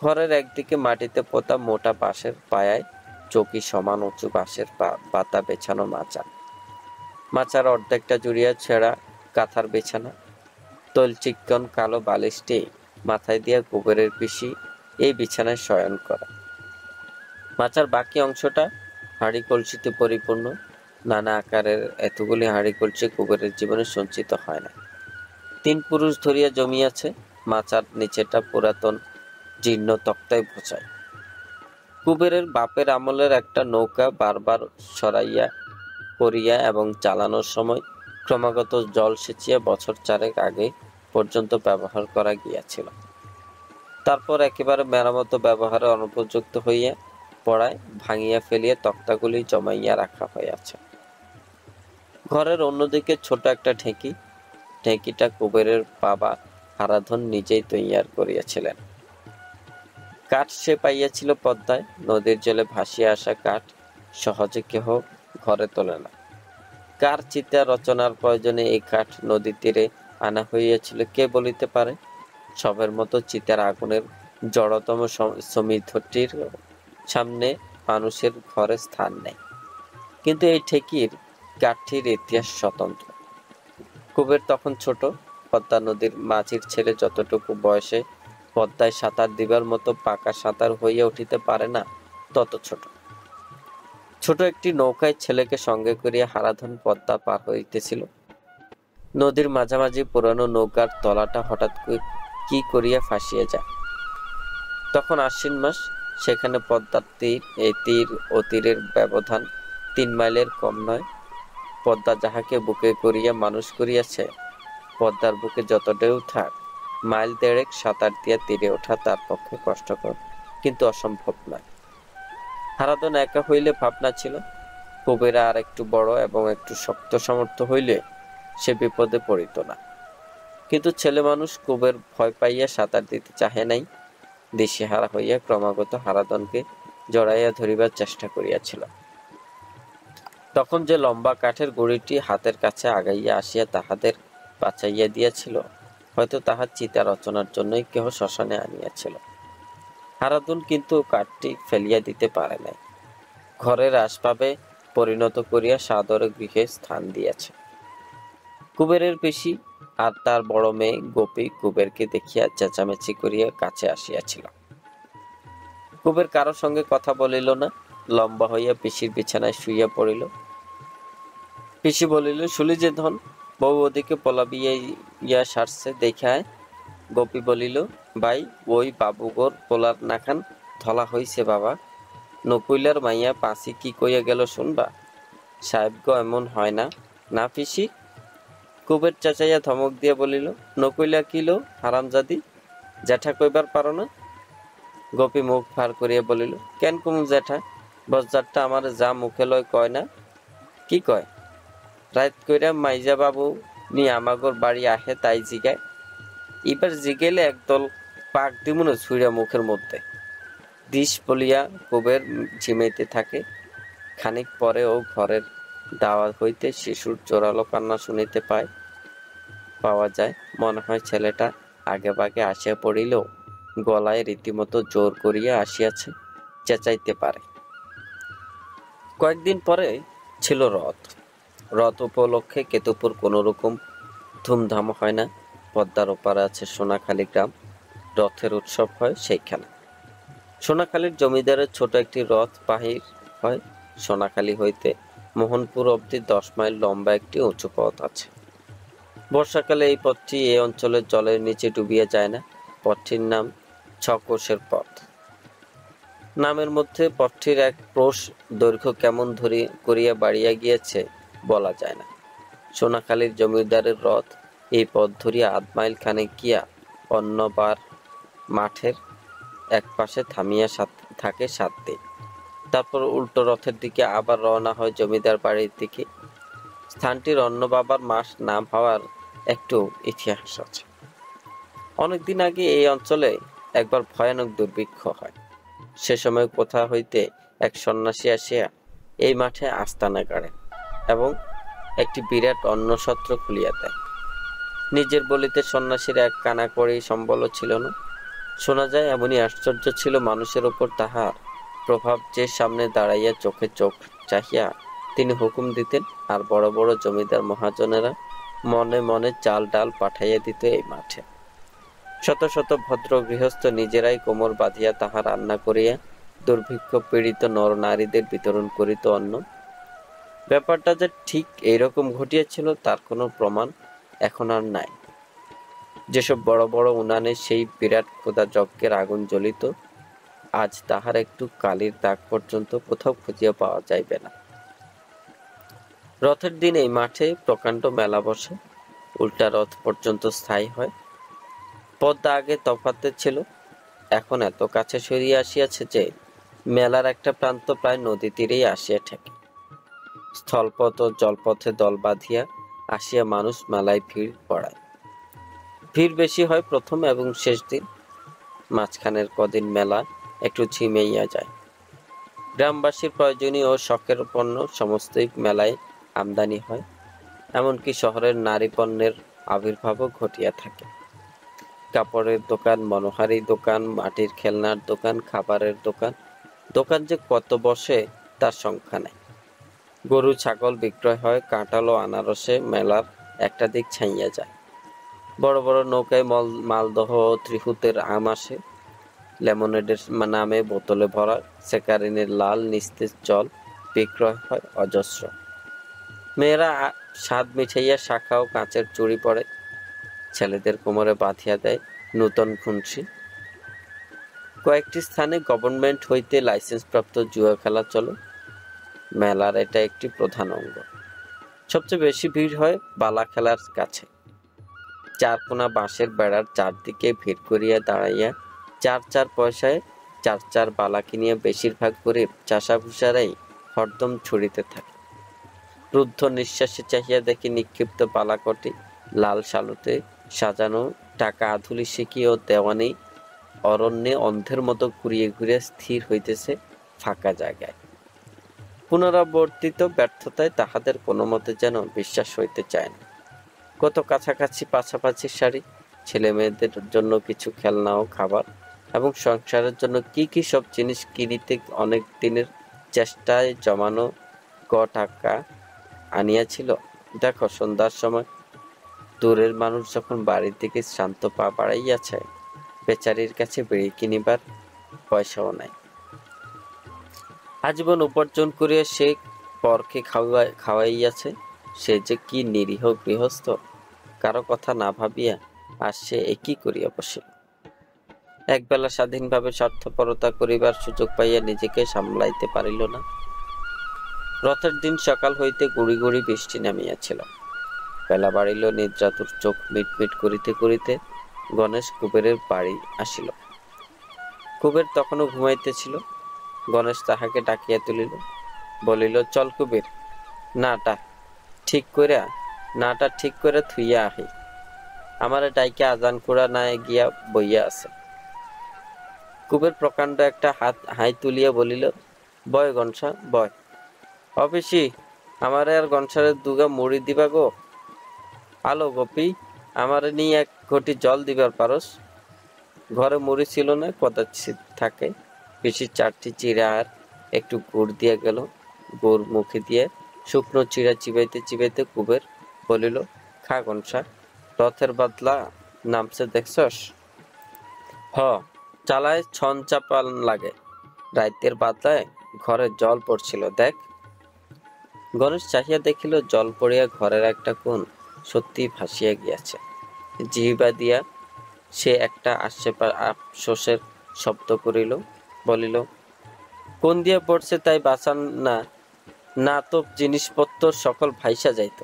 ঘরের একদিকে মাটিতে পোতা মোটা বাঁশের পায়ায় চৌকি সমান উঁচু বাঁশের পাতা বেছানো মাচার অর্ধেকটা জুড়িয়া ছেঁড়া কাঁথার বিছানা। তৈলচিক্কন কালো বালিশটি মাথায় দিয়া কুবেরের পিসি এই বিছানায় শয়ন করা। মাচার বাকি অংশটা হাঁড়ি কলসিতে পরিপূর্ণ। নানা আকারের এতগুলি হাঁড়ি কলসি কুবেরের জীবনে সঞ্চিত হয় না। 3 পুরুষ ধরিয়া জমিয়াছে। মাচার নিচেটা পুরাতন জীর্ণ তক্তায় ভোঁচায়। কুবেরের বাপের আমলের একটা নৌকা বারবার সরাইয়া করিয়া এবং চালানোর সময় ক্রমাগত জল সেচিয়া বছর 4 আগে পর্যন্ত ব্যবহার করা গিয়াছিল। তারপর একেবারে মেরামত ব্যবহারে অনুপযুক্ত হইয়া পড়ায় ভাঙিয়া ফেলিয়া তক্তাগুলি জমাইয়া রাখা হইয়াছে। ঘরের অন্যদিকে ছোট একটা ঢেঁকিটা কুবেরের বাবা হারাধন নিজেই তৈয়ার করিয়াছিলেন। কাঠ সে পাইয়াছিল পদ্মায়। নদীর জলে ভাসিয়া আসা কাঠ সহজে কেহ ঘরে তোলে না। কার চিতা রচনার প্রয়োজনে এই কাঠ নদী তীরে আনা হইয়াছিল কে বলিতে পারে। সবের মতো চিতার আগুনের জড়তম সমিধটির সামনে মানুষের ঘরে স্থান নেই। কিন্তু এই ঠেকির কাঠটির ইতিহাস স্বতন্ত্র। কুবের তখন ছোট। পদ্মা নদীর মাঝির ছেলে যতটুকু বয়সে পদ্মায় সাঁতার দিবার মতো পাকা সাঁতার হইয়া উঠিতে পারে না, তত ছোট একটি নৌকায় ছেলেকে সঙ্গে করিয়া হারাধন পদ্মা পার হইতেছিল। নদীর মাঝামাঝি পুরানো নৌকার তলাটা হঠাৎ কি করিয়া ফাঁসিয়া যায়। তখন আশ্বিন মাস। সেখানে পদ্মার তীর ও তীরের ব্যবধান 3 মাইলের কম নয়। পদ্মা যাহাকে বুকে করিয়া মানুষ করিয়াছে, পদ্মার বুকে যত ঢেউ থাক, মাইল 1.5 সাঁতার দিয়া তীরে ওঠা তার পক্ষে কষ্টকর কিন্তু অসম্ভব নয়। হারাধন একা হইলে ভাবনা ছিল, কুবেরা আর একটু বড় এবং একটু শক্ত সামর্থ্য হইলে সে বিপদে পড়িত না। কিন্তু ছেলে মানুষ কুবের ভয় পাইয়া সাঁতার দিতে চাহে নাই। দিশেহারা হইয়া ক্রমাগত হারাধনকে জড়াইয়া ধরিবার চেষ্টা করিয়াছিল। তখন যে লম্বা কাঠের গুড়িটি হাতের কাছে আগাইয়া আসিয়া তাহাদের বাঁচাইয়া দিয়াছিল, হয়তো তাহার চিতা রচনার জন্যই কেহ শ্মশানে আনিয়াছিল। হারাধন কিন্তু কাঠটি ফেলিয়া দিতে পারে নাই, ঘরের আসবাবে পরিণত করিয়া সাদরে গৃহে স্থান দিয়াছে। কুবেরের পিসি আর তার বড় মেয়ে গোপী কুবেরকে দেখিয়া চেঁচামেচি করিয়া কাছে আসিয়াছিল। কুবের কারো সঙ্গে কথা বলিল না, লম্বা হইয়া পিসির বিছানায় শুইয়া পড়িল। পিসি বলিল, শুলি যে ধন, বউ ওদিকে পলাবিয়া সারছে দেখায়। গোপী বলিল, ভাই ওই বাবুগোর পোলার নাখান ধলা হইছে বাবা, নকুইলার মাইয়া পাঁচি কি কইয়া গেল শুনবা? সাহেব গো, এমন হয় না না পিসি? কুবের চেঁচাইয়া ধমক দিয়া বলিল, নকুইলা কিলো হারামজাদি, জ্যাঠা কইবার পারো না? গোপী মুখ ফার করিয়া বলিল, কেন কুমু জ্যাঠা, বজ্জারটা আমার যা মুখে লয় কয় না? কি কয়? রাত কইরা মাইজা বাবু নি আমাগর বাড়ি আহে তাই জিগায়। এবার জিগেলে একদল পাক দিমুন ছুঁড়া মুখের মধ্যে দিস বলিয়া কুবের ঝিমাইতে থাকে। খানিক পরে ও ঘরের দাওয়া হইতে শিশুর জোরালো কান্না শুনিতে পাওয়া যায়। মনে হয় ছেলেটা আগে বাগে আসিয়া পড়িলেও গলায় রীতিমতো জোর করিয়া আসিয়াছে, চেঁচাইতে পারে। কয়েকদিন পরে ছিল রথ। রথ উপলক্ষে কেতুপুর কোনো রকম ধুমধাম হয় না। পদ্মার ওপারে আছে সোনাখালী গ্রাম, রথের উৎসব হয় সেইখানে। সোনাখালীর জমিদারের ছোট একটি রথ বাহির হয়। সোনাখালী হইতে মোহনপুর অবধি 10 মাইল লম্বা একটি উঁচু পথ আছে। বর্ষাকালে এই পথটি এই অঞ্চলের জলের নিচে ডুবিয়া যায় না। পথটির নাম 6 কোষের পথ। নামের মধ্যে পথটির এক ক্রোশ দৈর্ঘ্য কেমন করিয়া বাড়িয়া গিয়েছে বলা যায় না। সোনাখালীর জমিদারের রথ এই পথ ধরিয়া 8 মাইল খানেক গিয়া অন্যবার মাঠের এক পাশে থামিয়া থাকে 7 দিন। তারপর উল্টো রথের দিকে আবার রওনা হয় জমিদার বাড়ির দিকে। স্থানটির অন্য বাবার মাস নাম হওয়ার একটু ইতিহাস আছে। অনেকদিন আগে এই অঞ্চলে একবার ভয়ানক দুর্ভিক্ষ হয়। সে সময় কোথা হইতে এক সন্ন্যাসী আসিয়া এই মাঠে আস্তানা গাড়ে এবং একটি বিরাট অন্নসত্র খুলিয়া দেয়। নিজের বলিতে সন্ন্যাসীর এক কানাকড়ি সম্বলও ছিল না। শোনা যায় এমনই আশ্চর্য ছিল মানুষের ওপর তাহার প্রভাব যে সামনে দাঁড়াইয়া চোখে চোখ চাহিয়া তিনি হুকুম দিতেন, আর বড় বড় জমিদার মহাজনেরা মনে মনে চাল ডাল পাঠাইয়া দিত এই মাঠে। শত শত ভদ্র গৃহস্থ নিজেরাই কোমর বাঁধিয়া তাহা রান্না করিয়া দুর্ভিক্ষ পীড়িত নর নারীদের বিতরণ করিত অন্ন। ব্যাপারটা যে ঠিক এইরকম ঘটিয়াছিল তার কোনো প্রমাণ এখন আর নাই। যেসব বড় বড় উনানে সেই বিরাট খোদা যজ্ঞের আগুন জ্বলিত, আজ তাহার একটু কালির দাগ পর্যন্ত কোথাও খুঁজিয়া পাওয়া যাইবে না। রথের দিন এই মাঠে প্রকাণ্ড মেলা বসে, উল্টা রথ পর্যন্ত স্থায়ী হয়। পদ্মা আগে তফাতে ছিল, এখন এত কাছে সরিয়া আসিয়াছে যে মেলার একটা প্রান্ত প্রায় নদী তীরেই আসিয়া ঠেকে। স্থলপথ ও জলপথে দল বাঁধিয়া আসিয়া মানুষ মেলায় ভিড় পড়ায়। ভিড় বেশি হয় প্রথম এবং শেষ দিন। মাঝখানের কদিন মেলা একটু ঝিমাইয়া যায়। গ্রামবাসীর প্রয়োজনীয় ও শখের পণ্য সমস্তই মেলায় আমদানি হয়। এমনকি শহরের নারী পণ্যের আবির্ভাবও ঘটিয়া থাকে। কাপড়ের দোকান, মনোহারী দোকান, মাটির খেলনার দোকান, খাবারের দোকান, দোকান যে কত বসে তার সংখ্যা নেই। গরু ছাগল বিক্রয় হয়, কাঁঠাল ও আনারসে মেলার একটা দিক ছাইয়া যায়। বড় বড় নৌকায় মালদহ ও ত্রিহুতের আম আসে। লেমনেডের নামে বোতলে ভরা সেকারিনের লাল নিস্তেজ জল বিক্রয় হয় অজস্র। মেয়েরা স্বাদ মিঠাইয়া শাখা ও কাঁচের চুড়ি পরে, ছেলেদের কোমরে বাঁধিয়া দেয় নূতন খুনসি। কয়েকটি স্থানে গভর্নমেন্ট হইতে লাইসেন্সপ্রাপ্ত জুয়া খেলা চলে। মেলার এটা একটি প্রধান অঙ্গ। সবচেয়ে বেশি ভিড় হয় বালা খেলার কাছে। চারকোনা বাঁশের বেড়ার চারদিকে ভিড় করিয়া দাঁড়াইয়া 4 পয়সায় 4 বালা কিনিয়া বেশিরভাগ গরিব চাষাভুষারাই হরদম ছুড়িতে থাকে। রুদ্ধ নিঃশ্বাসে চাহিয়া দেখি নিক্ষিপ্ত বালাকটি লাল শালুতে সাজানো টাকা আধুলি শিখি ও দেওয়ানি অরণ্যে অন্ধের মতো ঘুরিয়ে ঘুরিয়ে স্থির হইতেছে ফাঁকা জায়গায়। পুনরাবর্তিত ব্যর্থতায় তাহাদের কোনো মতে যেন বিশ্বাস হইতে চায় না। কত কাছাকাছি পাছাপাছি শাড়ি, ছেলে মেয়েদের জন্য কিছু খেলনা ও খাবার এবং সংসারের জন্য কি কি সব জিনিস কিনিতে অনেক দিনের চেষ্টায় জমানো টাকা আনিয়াছিল। দেখো, সন্ধ্যার সময় দূরের মানুষ যখন বাড়ির দিকে শান্ত পা বাড়াইয়াছে, বেচারির কাছে বিড়ি কিনিবার পয়সাও নাই। আজীবন উপার্জন করিয়া সে পরকে খাওয়াইয়াছে। সে যে কি নিরীহ গৃহস্থ, কারো কথা না ভাবিয়া আর সে একই করিয়া বসিল। একবেলা স্বাধীনভাবে স্বার্থপরতা করিবার সুযোগ পাইয়া নিজেকে সামলাইতে পারিল না। রথের দিন সকাল হইতে গুড়ি গুড়ি বৃষ্টি নামিয়াছিল। বেলা বাড়িল, নিদ্রাতুর চোখ মিটমিট করিতে করিতে গণেশ কুবেরের বাড়ি আসিল। কুবের তখনও ঘুমাইতেছিল। গণেশ তাহাকে ডাকিয়া তুলিল, বলিল, চল কুবের, নাটা ঠিক করে থুইয়া আহি। আমারে ডাইকে আজান কুড়া না গিয়া বইয়া আছে। কুবের প্রকাণ্ড একটা হাই তুলিয়া বলিল, বয় গনসা বয়। অফিসি, আমারে আর গনসারের দুগা মুড়ি দিবা গো। আলো গোপী, আমারে নিয়ে এক ঘটি জল দিবার পারস। ঘরে মুড়ি ছিল না, কদাচিৎ থাকে। পিসির 4টি চিড়া আর একটু গুড় দিয়া গেল। গুড় মুখে দিয়ে শুকনো চিড়া চিবাইতে চিবাইতে কুবের বলিল, খা গনসা, রথের বাদলা নামছে দেখছস? হ, চালায় ছন চাপান লাগে। রাইতের বাদলায় ঘরে জল পড়ছিল, দেখ। গণেশ চাহিয়া দেখিল, জল পড়িয়া ঘরের একটা কোণ সত্যি ভাসিয়া গিয়াছে। জিহ্বা দিয়া সে একটা আফসোসের শব্দ করিল, বলিল, কোন দিয়া পড়ছে তাই বাঁচান না, না তো জিনিসপত্র সকল ভাইসা যাইত।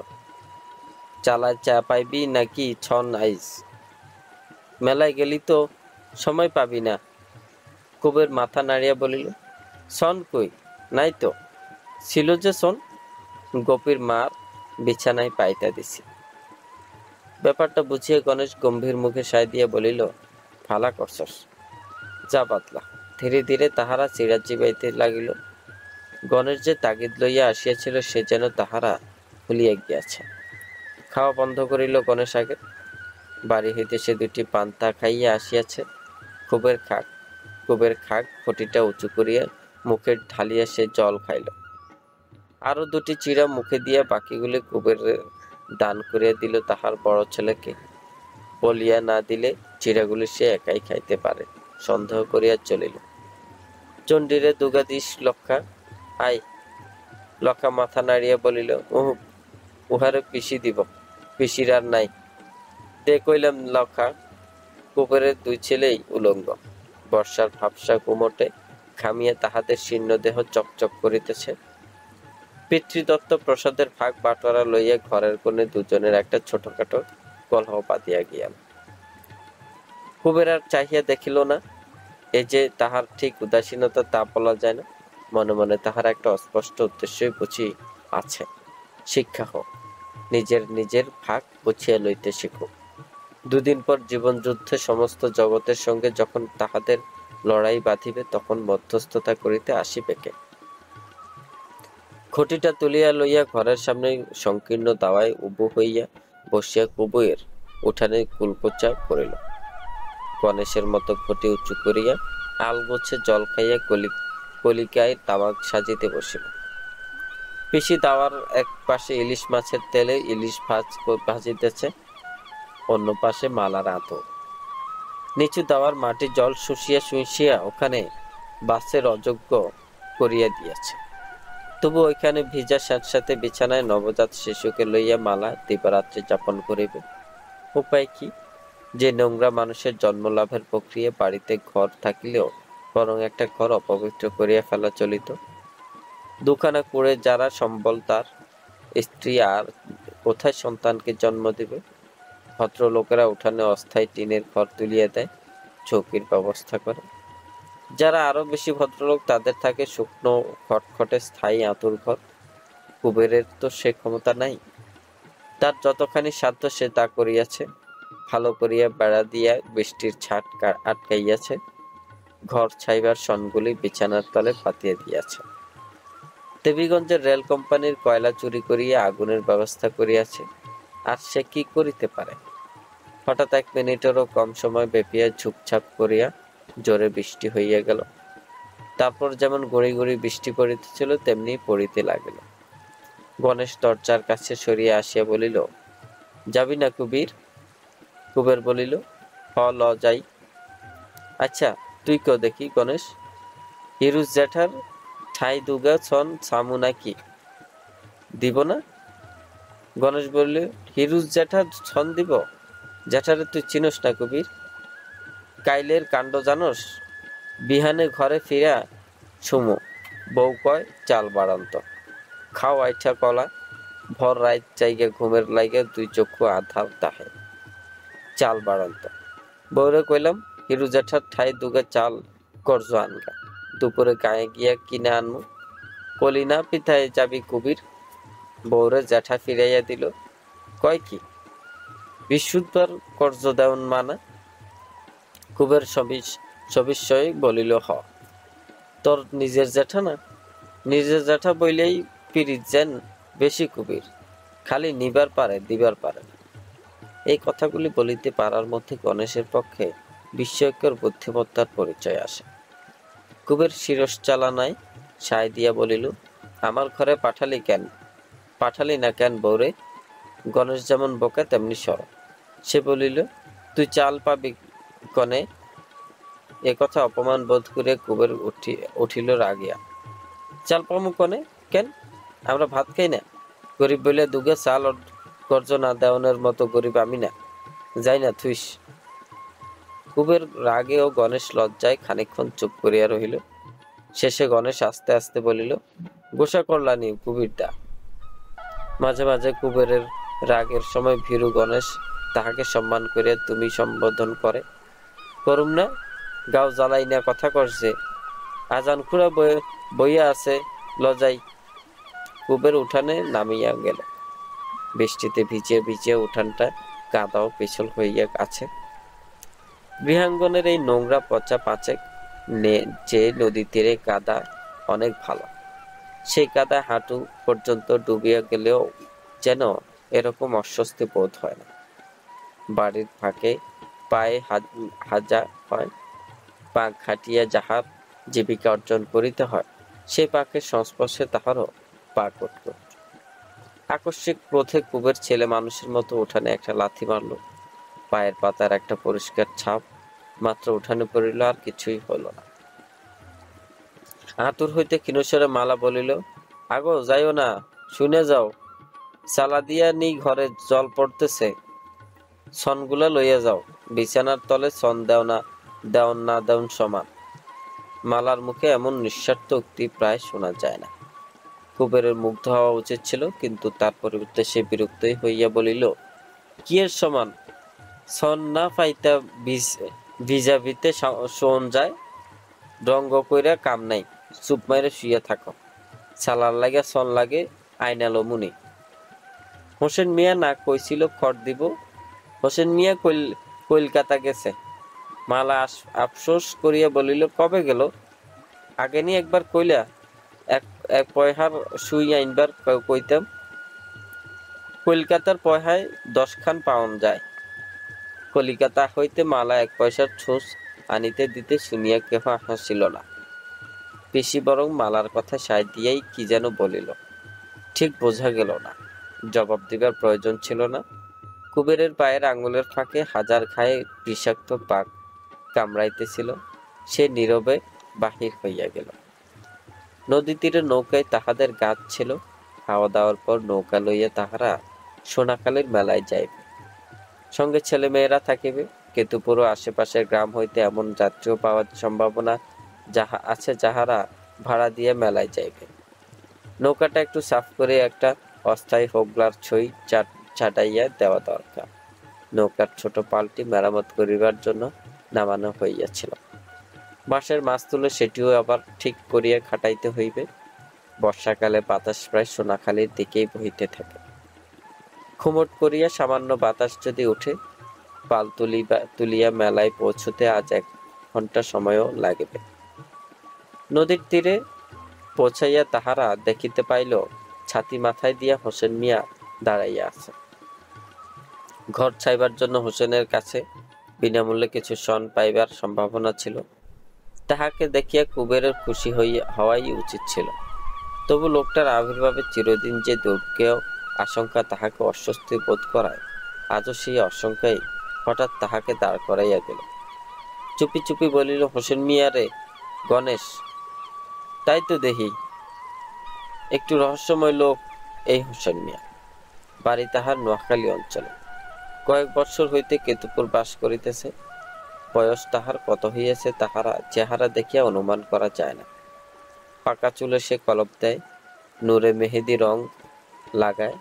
চালায় চা পাইবি নাকি ছন আইস? মেলায় গেলি তো সময় পাবি না। কুবের মাথা নাড়িয়া বলিল, সন কই? নাই তো। ছিল যে সন, গোপীর মার বিছানায় পাইতা দিছি। ব্যাপারটা বুঝিয়ে গণেশ গম্ভীর মুখে সায় দিয়া বলিল, ভালা করছস, যা বাতলা। ধীরে ধীরে তাহারা চিড়া চিবাইতে লাগিল। গণেশ যে তাগিদ লইয়া আসিয়াছিল সে যেন তাহারা ভুলিয়া গিয়াছে। খাওয়া বন্ধ করিল গণেশ আগে। বাড়ি হইতে সে 2টি পান্তা খাইয়া আসিয়াছে। কুবের খাক ঘটিটা উঁচু করিয়া মুখে ঢালিয়া সে জল খাইল। আরো 2টি চিড়া মুখে দিয়া বাকিগুলি কুবের দান করিয়া দিল তাহার বড় ছেলেকে। বলিয়া না দিলে চিড়াগুলি সে একাই খাইতে পারে সন্দেহ করিয়া চলিল। চণ্ডীরে দুগা দিস লক্ষা। আই। লক্ষা মাথা নাড়িয়া বলিল, উহারে পিসি দিব, পিসির আর নাই। দে কইলাম লক্ষা। কুবেরের 2 ছেলেই উলঙ্গ। বর্ষার ভাবসা কুমোটে ঘামিয়া তাহাদের শীর্ণ দেহ চকচক করিতেছে। পিতৃদত্ত প্রসাদের ভাগ বাটোয়ারা লইয়া ঘরের কোণে দুজনের একটা ছোটখাটো কলহ বাঁধিয়া গিয়াল। কুবের আর চাহিয়া দেখিল না। এই যে তাহার ঠিক উদাসীনতা তা বলা যায় না। মনে মনে তাহার একটা অস্পষ্ট উদ্দেশ্যই বুঝি আছে। শিক্ষা হোক, নিজের ভাগ বুঝিয়া লইতে শিখুক। 2 দিন পর জীবন যুদ্ধে সমস্ত জগতের সঙ্গে যখন তাহাদের লড়াই বাঁধিবে তখন মধ্যস্থতা করিতে আসিবে কে? ঘটিটা তুলিয়া লইয়া ঘরের সামনে সংকীর্ণ দাওয়ায় উবু হইয়া বসিয়া কুবের উঠানে কুলকুচা করিল। গণেশের মতো ঘটি উঁচু করিয়া আলগোছে জল খাইয়া কলিকায় তামাক সাজিতে বসিল। পিসি দাওয়ার এক পাশে ইলিশ মাছের তেলে ইলিশ ভাজিতেছে, অন্য পাশে মালার আতর। নিচু দাওয়ার মাটি জল শুষিয়া ওখানে বাসের অযোগ্য করিয়া দিয়েছে। তবু ওইখানে ভিজা স্যাঁতস্যাঁতে বিছানায় নবজাত শিশুকে লইয়া মালা দিবারাত্রি যাপন করিবে। উপায় কি? যে নোংরা মানুষের জন্মলাভের প্রক্রিয়া বাড়িতে ঘর থাকিলেও বরং একটা ঘর অপবিত্র করিয়া ফেলা চলিত। 2খানা কুড়ে যারা সম্বল তার স্ত্রী আর কোথায় সন্তানকে জন্ম দিবে? ভদ্রলোকেরা উঠানে অস্থায়ী টিনের ঘর তুলিয়া দেয়, চৌকির ব্যবস্থা করে। যারা আরো বেশি ভদ্রলোক তাদের থাকে শুকনো খটখটে স্থায়ী আঁতুর ঘর। কুবেরের তো সে ক্ষমতা নাই। তার যতখানি সাধ্য সে তা করিয়াছে। ভালো করিয়া বেড়া দিয়া বৃষ্টির ছাট আটকাইয়াছে। ঘর ছাইবার সনগুলি বিছানার তলে পাতিয়া দিয়াছে। দেবীগঞ্জের রেল কোম্পানির কয়লা চুরি করিয়া আগুনের ব্যবস্থা করিয়াছে, আর সে কি করিতে পারে? হঠাৎ 1 মিনিটেরও কম সময় ব্যাপিয়া ঝুপঝাপ করিয়া জোরে বৃষ্টি হইয়া গেল। তারপর যেমন গুঁড়ি গুঁড়ি বৃষ্টি পড়িতেছিল তেমনি পড়িতে লাগিল। গণেশ দরজার কাছে সরিয়া আসিয়া বলিল, যাবি না কুবির? কুবের বলিল, হ ল যাই। আচ্ছা তুই কেউ দেখি গণেশ, হিরুজ জ্যাঠার ঠাই দুগা ছন সামু নাকি দিব না? গণেশ বলল, হিরুজ জ্যাঠার ছন দিব? জ্যাঠারে তুই চিনস না কবির? কাইলের কাণ্ড জানস? বিহানে ঘরে ফিরা ছুমু, বউ কয় চাল বাড়ান্ত, খাও আইঠা কলা, ভর রাত জায়গা ঘুমের লাইগা 2 চক্ষু আধার তাহে, চাল বাড়ান্ত। বউরে কইলাম, হিরু জ্যাঠার ঠাই দুগা চাল করজ আনগা, দুপুরে গায়ে গিয়া কিনে আনমু। কলি না পিথায় যাবি কুবির? বউরে জ্যাঠা ফিরাইয়া দিল, কয় কি বিশুদ্ধর কর্জ দেওন মানা? কুবের সবিস্ময়ে বলিল, হ। তোর নিজের জ্যাঠা না? নিজের জ্যাঠা বইলেই পিরিত যেন বেশি কুবির, খালি নিবার পারে দিবার পারে না। এই কথাগুলি বলিতে পারার মধ্যে গণেশের পক্ষে বিস্ময়কর বুদ্ধিমত্তার পরিচয় আসে। কুবের শিরশ্চালনায় সায় দিয়া বলিল, আমার ঘরে পাঠালি না কেন বউরে? গণেশ যেমন বোকা তেমনি সরল। সে বলিল, তুই চাল পাবি কনে? এ কথা অপমান বোধ করে কুবের উঠিল রাগিয়া। চাল পামু কনে? কেন, আমরা ভাত খাই না? গরিব বলে দুগে চাল কর্জ না দেওয়ানের মতো গরিব আমি না, যাই না থুইস। কুবের রাগে ও গণেশ লজ্জায় খানিকক্ষণ চুপ করিয়া রহিল। শেষে গণেশ আস্তে আস্তে বলিল, গোসা করলানি কুবির দা। মাঝে মাঝে কুবেরের রাগের সময় ভীরু গণেশ তাহাকে সম্মান করিয়া তুমি সম্বোধন করে। করুম না, গাও জ্বালাই না কথা করছে, আজান খুঁড়া বইয়া আছে, লজাই। কুবের উঠানে নামিয়া গেল। বৃষ্টিতে ভিজিয়ে ভিজিয়ে উঠানটা কাদা ও পিছল হইয়া আছে। গৃহাঙ্গনের এই নোংরা পচা পাচেক যে নদী তীরে কাদা অনেক ভালো, সেই কাদা হাঁটু পর্যন্ত ডুবিয়া গেলেও যেন এরকম অস্বস্তি বোধ হয় না। বাড়ির ফাঁকে পায়ে হাজা হয়, পাক খাটিয়া যাহার জীবিকা অর্জন করিতে হয়, সেই পাকের সংস্পর্শে তাহারও পা করত। আকস্মিক ক্রোধে কুবের ছেলে মানুষের মতো উঠানে একটা লাথি মারল। পায়ের পাতার একটা পরিষ্কার ছাপ মাত্র উঠানে পড়িল, আর কিছুই হইল না। আতুর হইতে ক্ষীণস্বরে মালা বলিল, আগো যাইও না, শুনে যাও, চালা দিয়া নি ঘরে জল পড়তেছে, সনগুলা লইয়া যাও, বিছানার তলে সন দেওন না দেওন সমান। মালার মুখে এমন নিঃস্বার্থ উক্তি প্রায় শোনা যায় না। কুবেরের মুগ্ধ হওয়া উচিত ছিল, কিন্তু তার পরিবর্তে সে বিরক্তই হইয়া বলিল, কি এর সমান? সন না পাইতা ভিজাভিতে শোন যায়, রঙ্গ কইরা কাম নাই, চুপ মাইরে শুইয়া থাকো, সালার লাগে সন লাগে আইনালো মুনি। হোসেন মিয়া না কইছিল খড় দিব? হোসেন মিয়া কলকাতা গেছে। মালা আফসোস করিয়া বলিল, কবে গেল? আগে নি একবার কইলা, এক পয়হার সুই আইনবার কইতাম। কলকাতার পয়হায় 10 খান পাউন যায়। কলিকাতা হইতে মালা 1 পয়সার ছোস আনিতে দিতে শুনিয়া কেহ হাসিল না। পিসি বরং মালার কথা সায় দিয়াই কি যেন বলিল, ঠিক বোঝা গেল না। জবাব দিবার প্রয়োজন ছিল না। কুবেরের পায়ের আঙুলের ফাঁকে হাজার খায়ে বিষাক্ত পাক কামড়াইতেছিল। সে নীরবে বাহির হইয়া গেল। নদী তীরে নৌকায় তাহাদের গাছ ছিল। খাওয়া দাওয়ার পর নৌকা লইয়া তাহারা সোনাখালীর মেলায় যাইবে। সঙ্গে ছেলে মেয়েরা থাকিবে। কেতুপুর ও আশেপাশের গ্রাম হইতে এমন যাত্রীও পাওয়ার সম্ভাবনা আছে যাহারা ভাড়া দিয়ে মেলায় যাইবে। নৌকাটা একটু সাফ করে একটা অস্থায়ী হোগলার ছই ছাটাইয়া দেওয়া দরকার। নৌকার ছোট পালটি মেরামত করিবার জন্য নামানো হইয়াছিল। বাঁশের মাছ তুলে সেটিও আবার ঠিক করিয়া খাটাইতে হইবে। বর্ষাকালে বাতাস প্রায় সোনাখালীর দিকেই বহিতে থাকে। খুমট করিয়া সামান্য বাতাস যদি উঠে, পাল তুলিয়া মেলায় পৌঁছতে আজ 1 ঘন্টা সময়ও লাগিবে। নদীর তীরে পৌঁছাইয়া তাহারা দেখিতে পাইল ছাতি মাথায় দিয়া হোসেন মিয়া দাঁড়াইয়া আছে। ঘর ছাইবার জন্য হোসেনের কাছে বিনামূল্যে কিছু শন পাইবার সম্ভাবনা ছিল। তাহাকে দেখিয়া কুবেরের খুশি হওয়াই উচিত ছিল। তবু লোকটার আবির্ভাবে চিরদিন যে দুর্গেয় আশঙ্কা তাহাকে অস্বস্তি বোধ করায়, আজও সেই আশঙ্কাই হঠাৎ তাহাকে দাঁড় করাইয়া দিল। চুপি চুপি বলিল, হোসেন মিয়া রে গণেশ? তাই তো দেখি। একটু রহস্যময় লোক এই হোসেন মিয়া। বাড়ি তাহার নোয়াখালী অঞ্চলে। কয়েক বৎসর হইতে কেতুপুর বাস করিতেছে। বয়স তাহার কত হইয়াছে তাহারা চেহারা দেখিয়া অনুমান করা যায় না। পাকা চুলে সে কলপ দেয়, নূরে মেহেদি রং লাগায়,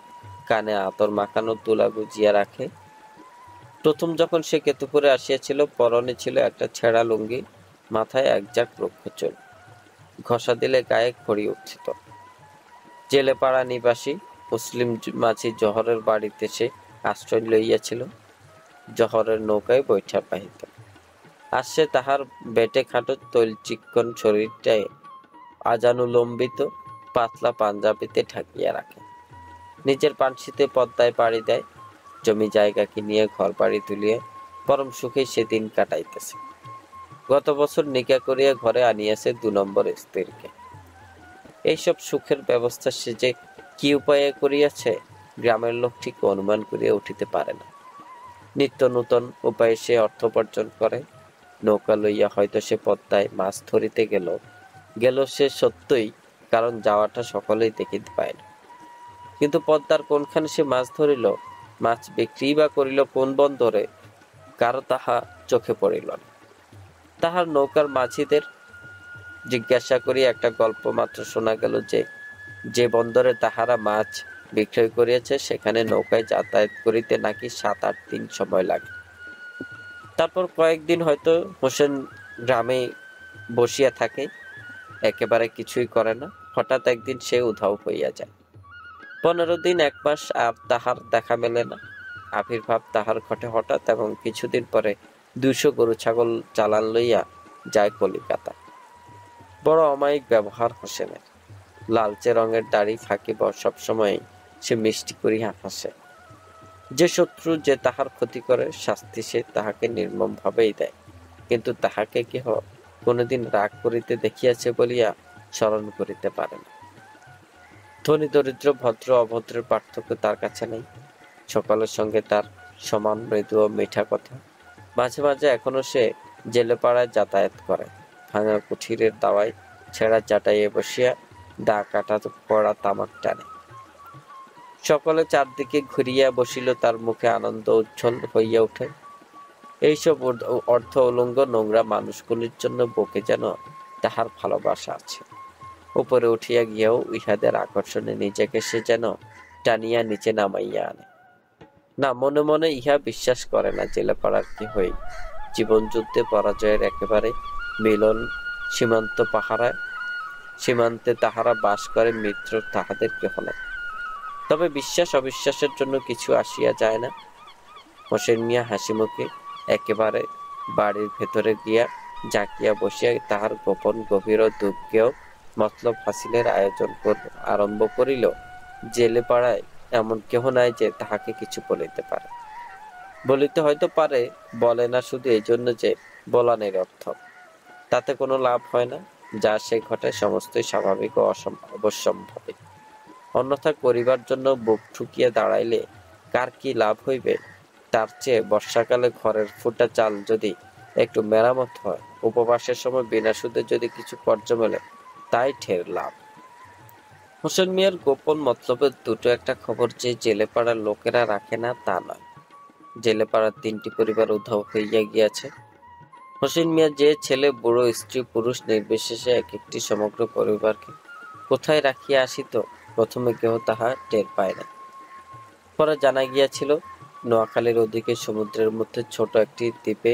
কানে আতর মাখানো তুলা গুজিয়া রাখে। প্রথম যখন সে কেতুপুরে আসিয়াছিল, পরনে ছিল একটা ছেঁড়া লুঙ্গি, মাথায় একজাক রুক্ষ চুল, ঘষা দিলে গায়ে খড়ি উঠিত। জেলেপাড়া নিবাসী মুসলিম মাঝি জহরের বাড়িতে সে আশ্রয় লইয়াছিল। জহরের নৌকায় বৈঠা পাহিত। আর সে তাহার বেটে খাটো তৈলচিক্কন শরীরটায় আজানুলম্বিত পাতলা পাঞ্জাবিতে ঢাকিয়া রাখে। নিজের পানসিতে পদ্মায় পাড়ি দেয়। জমি জায়গা কিনিয়ে ঘর বাড়ি তুলিয়ে পরম সুখে সে দিন কাটাইতেছে। গত বছর নিকা করিয়া ঘরে আনিয়াছে 2 নম্বর স্ত্রীকে। এইসব সুখের ব্যবস্থা সে যে কি উপায়ে করিয়াছে, গ্রামের লোক ঠিক অনুমান করিয়া উঠিতে পারে না। নিত্য নূতন উপায়ে সে অর্থ উপার্জন করে। নৌকা লইয়া হয়তো সে পদ্মায় মাছ ধরিতে গেল সে সত্যই, কারণ যাওয়াটা সকলেই দেখিতে পায় না। কিন্তু পদ্মার কোনখানে সে মাছ ধরিল, মাছ বিক্রি বা করিল কোন বন্দরে, কারো তাহা চোখে পড়িল না। তাহার নৌকার মাঝিদের জিজ্ঞাসা করিয়া একটা গল্প মাত্র শোনা গেল যে বন্দরে তাহারা মাছ বিক্রয় করিয়াছে, সেখানে নৌকায় যাতায়াত করিতে নাকি 7-8 দিন সময় লাগে। তারপর কয়েকদিন হয়তো হোসেন গ্রামে বসিয়া থাকে, একেবারে কিছুই করে না। হঠাৎ একদিন সে উধাও হইয়া যায়। 15 দিন 1 মাস আর তাহার দেখা মেলে না। আবির্ভাব তাহার ঘটে হঠাৎ, এবং কিছুদিন পরে 200 গরু ছাগল চালান লইয়া যায় কলিকাতা। বড় অমায়িক ব্যবহার হোসেনের। লালচে রঙের দাড়ি ফাঁকিব সবসময় সে মিষ্টি করিয়া হাসে। যে শত্রু যে তাহার ক্ষতি করে, শাস্তি সে তাহাকে নির্মম ভাবেই দেয়। কিন্তু তাহাকে কেহ কোনোদিন রাগ করিতে দেখিয়াছে বলিয়া স্মরণ করিতে পারে না। ধনী দরিদ্র, ভদ্র অভদ্রের পার্থক্য তার কাছে নেই। সকলের সঙ্গে তার সমান মৃদু ও মিঠা কথা। মাঝে মাঝে এখনো সে জেলেপাড়ায় যাতায়াত করে। ভাঙা কুঠিরের দাওয়ায় ছেঁড়া চাটাইয়ে বসিয়া দা কাটা পড়া তামাক টানে। সকলে চারদিকে ঘুরিয়া বসিল, তার মুখে আনন্দ উজ্জ্বল হইয়া ওঠে। এইসব অর্থ উলঙ্গ নোংরা মানুষগুলির জন্য বুকে যেন তাহার ভালোবাসা আছে। উপরে উঠিয়া গিয়াও ইহাদের আকর্ষণে নিজেকে সে যেন টানিয়া নিচে নামাইয়া আনে। না, মনে মনে ইহা বিশ্বাস করে না জেলেপাড়ার কেহই জীবন যুদ্ধে পরাজয়ের একেবারে মিলন। সীমান্তে তাহারা বাস করে, মিত্র তাহাদের কেহ নাই। তবে বিশ্বাস অবিশ্বাসের জন্য কিছু আসিয়া যায় না। হোসেন মিয়া হাসিমুখে একেবারে বাড়ির ভেতরে গিয়া জাকিয়া বসিয়া তাহার গোপন গভীর ও দুর্গেয় মতলব হাসিলের আয়োজন আরম্ভ করিল। জেলে পাড়ায় এমন কেহ নাই যে তাহাকে কিছু বলিতে পারে। বলিতে হয়তো পারে, বলে না শুধু এই জন্য যে বলা নিরর্থক। তাতে কোনো লাভ হয় না। যা সে ঘটায় সমস্তই স্বাভাবিক ও অবশ্যম্ভাবী। অন্যথা করিবার জন্য বুক ঠুকিয়া দাঁড়াইলে কার কি লাভ হইবে? তার চেয়ে বর্ষাকালে ঘরের ফুটা চাল যদি একটু মেরামত হয়, উপবাসের সময় বিনা সুদে যদি কিছু কর্জ মেলে, তাই ঢের লাভ। হোসেন মিয়ার গোপন মতলবের দুটো একটা খবর যে জেলেপাড়ার লোকেরা রাখে না তা নয়। জেলেপাড়ার 3টি পরিবার উধাও হইয়া গিয়াছে। হোসেন মিয়া যে ছেলে, বুড়ো, স্ত্রী, পুরুষ নির্বিশেষে এক একটি সমগ্র পরিবারকে কোথায় রাখিয়া আসিত, প্রথমে কেহ তাহা টের পায় না। পরে জানা গিয়াছিল, নোয়াখালীর ওদিকে সমুদ্রের মধ্যে ছোট একটি দ্বীপে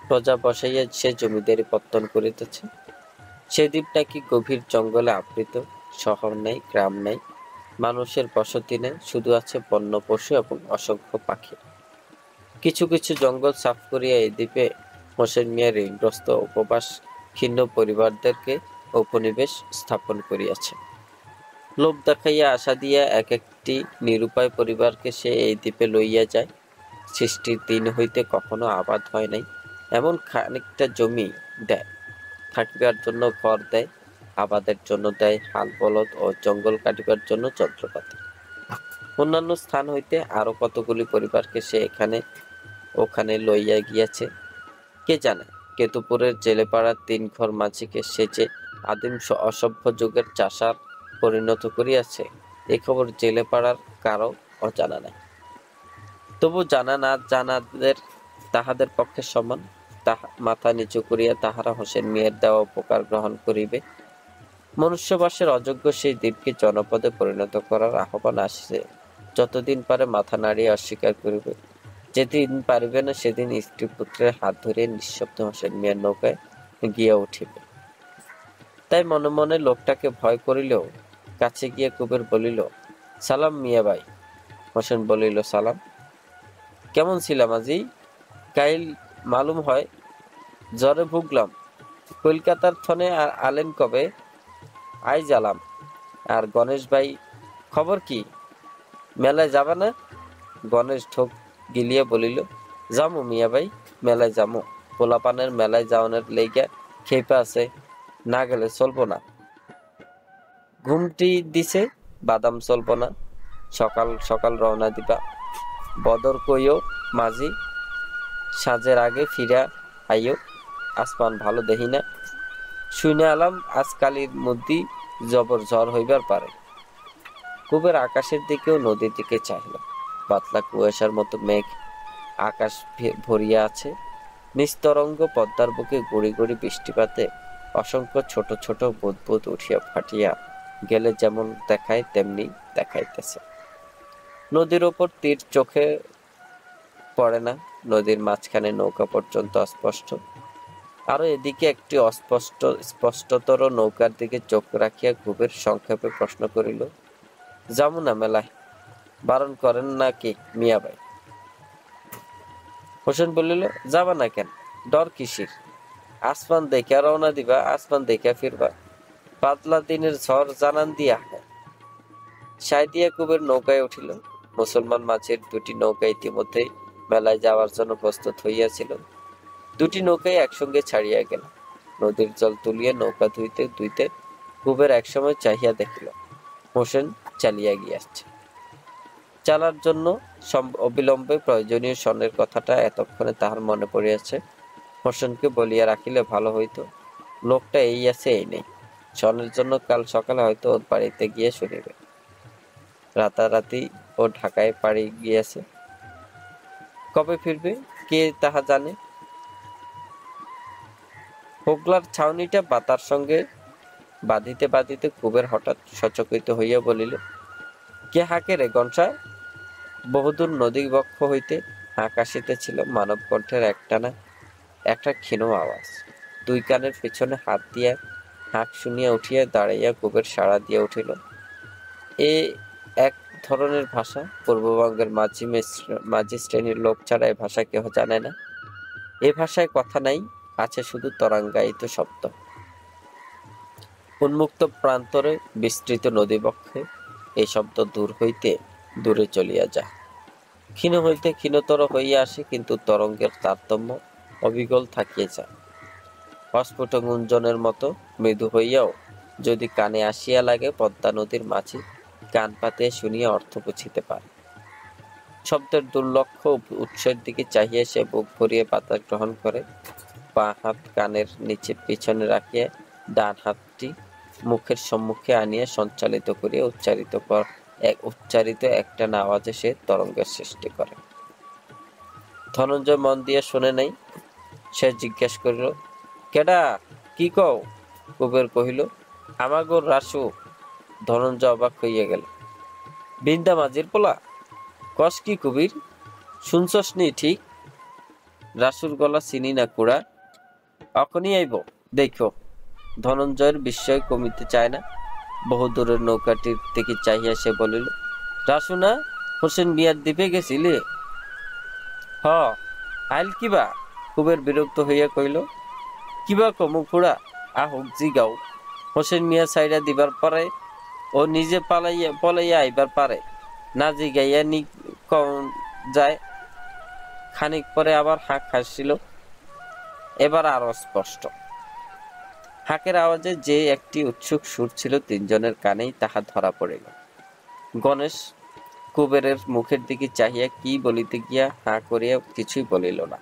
প্রজা বসাইয়া সে জমিদারি পত্তন করিতেছে। সে দ্বীপ নাকি গভীর জঙ্গলে আবৃত। শহর নেই, গ্রাম নেই, মানুষের বসতি নেই, শুধু আছে বন্য পশু এবং অসংখ্য পাখি। কিছু কিছু জঙ্গল সাফ করিয়া এই দ্বীপে হোসেন মিয়া ঋণগ্রস্ত উপবাস ক্ষীণ পরিবারদেরকে উপনিবেশ স্থাপন করিয়াছে। লোভ দেখাইয়া আশা দিয়া এক একটি নিরুপায় পরিবারকে সে এই দ্বীপে লইয়া যায়। সৃষ্টির দিন হইতে কখনো আবাদ হয় নাই এমন খানিকটা জমি দেয়, থাকিবার জন্য ঘর দেয়, আবাদের জন্য দেয় হাল বলদ ও জঙ্গল কাটিবার জন্য যন্ত্রপাতি। অন্যান্য স্থান হইতে আরো কতগুলি পরিবারকে সে এখানে ওখানে লইয়া গিয়াছে কে জানে। কেতুপুরের জেলেপাড়ার 3 ঘর মাঝিকে সে যে আদিম অসভ্য যুগের চাষার পরিণত করিয়াছে এ খবর জেলেপাড়ার কারো অজানা নাই। তবু জানা না জানাদের তাহাদের পক্ষে সমান। মাথা নিচু করিয়া তাহারা হোসেন মিয়ার দেওয়া উপকার গ্রহণ করিবে। মনুষ্যবাসের অযোগ্য সেই দ্বীপকে জনপদে পরিণত করার আহ্বান আসছে, যতদিন পারে মাথা নাড়িয়ে অস্বীকার করিবে। যেদিন পারিবে না সেদিন স্ত্রী পুত্রের হাত ধরিয়ে নিঃশব্দ হোসেন মিয়ার নৌকায় গিয়া উঠিবে। তাই মনে মনে লোকটাকে ভয় করিলেও কাছে গিয়ে কুবের বলিল, সালাম মিয়া ভাই। হোসেন বলিল, সালাম। কেমন ছিলাম আজি? কাইল মালুম হয় জ্বরে ভুগলাম। কলকাতার থনে আলেন কবে? আই জালাম। আর গণেশ ভাই খবর কি? মেলায় যাবে না? গণেশ ঢোক গিলিয়ে বলিল, যামু মিয়া ভাই, মেলায় যামু। পোলাপানের মেলায় যাওয়ানোর লেগা খেপে আছে, না গেলে চলবো না। ঘুমটি দিছে, বাদাম চলবো না। সকাল সকাল রওনা দিবা। বদর কইও মাঝি, সাঁঝের আগে ফিরা আইও। আসমান ভালো দেখি না। শুনে আলাম আজকালির মধ্যে জবর ঝড় হইবার পারে। কুবের আকাশের দিকেও নদীর দিকে চাইল। পাতলা কুয়াশার মতো মেঘ আকাশ ভরিয়া আছে। নিস্তরঙ্গ পদ্মার বুকে গুড়ি গুড়ি বৃষ্টিপাতে অসংখ্য ছোট ছোট বুদবুদ উঠিয়া ফাটিয়া গেলে যেমন দেখায় তেমনি দেখাইতেছে। নদীর ওপর তীর চোখে পড়ে না। নদীর মাঝখানে নৌকা পর্যন্ত অস্পষ্ট। আরো এদিকে একটি স্পষ্টতর নৌকার দিকে চোখ রাখিয়া কুবের সংক্ষেপে প্রশ্ন করিল, যামু না মেলায়? বারণ করেন না কি মিয়া ভাই? হোসেন বলিল, যাবা না কেন? ডর কিসির? আসমান দেখে রওনা দিবা, আসমান দেখে ফিরবা। পাতলা দিনের ঝড় জানান দিয়া। সাঁইদিয়া কুবের নৌকায় উঠিল। মুসলমান মাঝের 2টি নৌকা ইতিমধ্যে মেলায় যাওয়ার জন্য প্রস্তুত হইয়াছিল। 2টি নৌকায় একসঙ্গে ছাড়িয়া গেল। নদীর জল তুলিয়া নৌকা ধুইতে ধুইতে কুবের একসময় চাহিয়া দেখিল হোসেন চালিয়া গিয়াছে। চালার জন্য অবিলম্বে প্রয়োজনীয় স্বর্ণের কথাটা এতক্ষণে তাহার মনে পড়িয়াছে। হোসেনকে বলিয়া রাখিলে ভালো হইতো। লোকটা এই আছে এই নেই। স্বর্ণের জন্য কাল সকালে হয়তো ওর বাড়িতে গিয়ে শুনিবে। রাতারাতি ও ঢাকায় পাড়ি গিয়াছে। কবে ফিরবে কে তাহা জানে। হোগলার ছাউনিটা বাতার সঙ্গে বাঁধিতে বাঁধিতে কুবের হঠাৎ সচকিত হইয়া বলিল, কে হাঁকে রে গনসা? বহুদূর নদী বক্ষ হইতে হাঁক আসিতেছিল। মানব কণ্ঠের একটা ক্ষীণ আওয়াজ। 2 কানের পিছনে হাত দিয়া হাঁক শুনিয়া উঠিয়া দাঁড়াইয়া কুবের সাড়া দিয়া উঠিল, এ এক ধরনের ভাষা। পূর্ববঙ্গের মাঝি শ্রেণীর লোক ছাড়া এ ভাষা কেহ জানে না। এ ভাষায় কথা নাই, আছে শুধু তরঙ্গায়িত শব্দ। উন্মুক্ত প্রান্তরে বিস্তৃত নদীবক্ষে এই শব্দ দূর হইতে দূরে চলিয়া যায়, ক্ষীণ হইতে ক্ষীণতর হইয়া আসে, কিন্তু তরঙ্গের তারতম্য অবিকল থাকিয়ে যায়। অস্ফুট গুঞ্জনের মতো মৃদু হইয়াও যদি কানে আসিয়া লাগে, পদ্মা নদীর মাঝি কান পাতিয়া শুনিয়া অর্থ বুঝিতে পারে। শব্দের দুর্লক্ষ উৎসের দিকে চাহিয়া সে বুক ভরিয়া বাতাস গ্রহণ করে। পা হাত কানের নিচে পিছনে রাখিয়া ডান হাতটি মুখের সম্মুখে আনিয়া সঞ্চালিত করিয়া উচ্চারিত একটা আওয়াজে সে তরঙ্গের সৃষ্টি করে। ধনঞ্জয় মন দিয়া শুনে নাই। সে জিজ্ঞাসা করিল, কেডা? কি কও? কুবের কহিল, আমাগো রাসু। ধনঞ্জয় অবাক হইয়া গেল। বিন্দা মাঝির পোলা? কস কি কবির? শুনছস নি ঠিক? রাসুর গলা চিনি না কুড়া। অখনই আইব দেখো। ধনঞ্জয়ের বিস্ময় কমিতে চায় না। বহু দূরের নৌকাটির দিকে চাহিয়া সে বলিল, রাসু না? হোসেন মিয়ার দ্বীপে গেছিলে? হ। আইল কিবা? কুবের বিরক্ত হইয়া কইল, কিবা কমু খুড়া? আহুক জিগাও। হোসেন মিয়া সাইডা দিবার পরে ও নিজে পলাইয়া আইবার পারে না জিগাইয়া নি যায়। খানিক পরে আবার হাঁক হাসছিল, এবার আরো স্পষ্ট। হাঁকের আওয়াজে যে একটি উৎসুক সুর ছিল তিনজনের কানেই তাহা ধরা পড়িল। গণেশ কুবেরের মুখের দিকে চাহিয়া কি বলিতে গিয়া হাঁ করিয়া কিছুই বলিল না।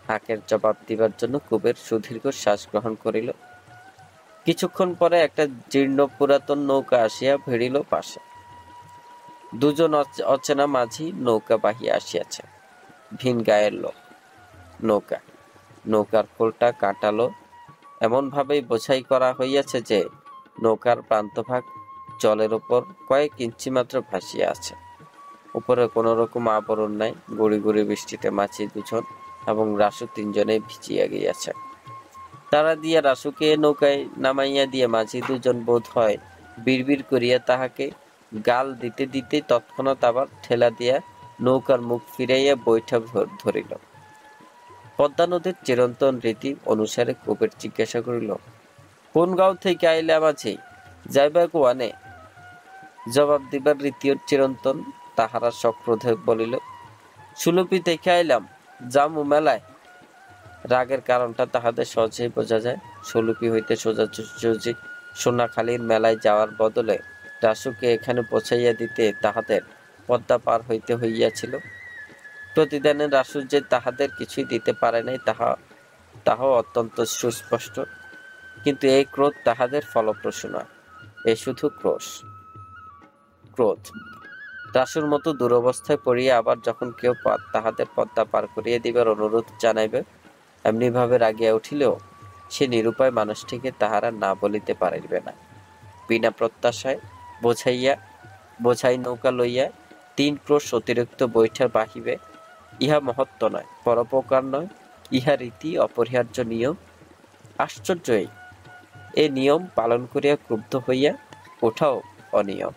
হাঁকের জবাব দিবার জন্য কুবের সুদীর্ঘ শ্বাস গ্রহণ করিল। কিছুক্ষণ পরে একটা জীর্ণ পুরাতন নৌকা আসিয়া ভিড়িল পাশে। দুজন অচেনা মাঝি নৌকা বাহিয়া আসিয়াছে। ভিন গায়ের লোক। নৌকার খোলটা কাটালো এমন ভাবেই বোঝাই করা হইয়াছে যে নৌকার প্রান্তভাগ জলের উপর কয়েক ইঞ্চি মাত্র ভাসিয়া আছে। উপরে কোন রকম আবরণ নাই। গুড়ি গুড়ি বৃষ্টিতে মাছি দুজন এবং রাসু তিনজনে ভিজিয়া গিয়াছে। তারা দিয়া রাসুকে নৌকায় নামাইয়া দিয়ে মাঝি দুজন বোধ হয় বিড়বিড় করিয়া তাহাকে গাল দিতে দিতে তৎক্ষণাৎ আবার ঠেলা দিয়া নৌকার মুখ ফিরাইয়া বৈঠা ধরিল। পদ্মা নদীর চিরন্তন রীতি অনুসারে কুবের জিজ্ঞাসা করিল, কোন গাঁও থেকে আইলা মাঝি? যাইবা কোয়ানে? জবাব দিবার রীতিও চিরন্তন। তাহারা সক্রোধে বলিল, সুলুপি থেকে আইলাম, জামু মেলায়। রাগের কারণটা তাহাদের সহজেই বোঝা যায়। সুলুপি হইতে সোজাসুজি সোনাখালীর মেলায় যাওয়ার বদলে রাসুকে এখানে পৌঁছাইয়া দিতে তাহাদের পদ্মা পার হইতে হইয়াছিল। প্রতিদানে রাসু যে তাহাদের কিছুই দিতে পারে নাই তাহাও অত্যন্ত সুস্পষ্ট। কিন্তু এই ক্রোধ তাহাদের ফলপ্রসূ নয়, এ শুধু ক্রোধ। রাসুর মতো দুরবস্থায় পড়িয়া আবার যখন কেউ তাহাদের পদ্মা পার করিয়া দিবার অনুরোধ জানাইবে এমনি ভাবে রাগিয়া উঠিলেও সে নিরুপায় মানুষটিকে তাহারা না বলিতে পারিবে না। বিনা প্রত্যাশায় বোঝাই নৌকা লইয়া 3 ক্রোশ অতিরিক্ত বৈঠা বাহিবে, ইহা মহত্ব নয়, পরোপকার নয়, ইহা রীতি, অপরিহার্য নিয়ম। আশ্চর্য এই নিয়ম পালন করিয়া ক্রুদ্ধ হইয়া ওঠাও অনিয়ম।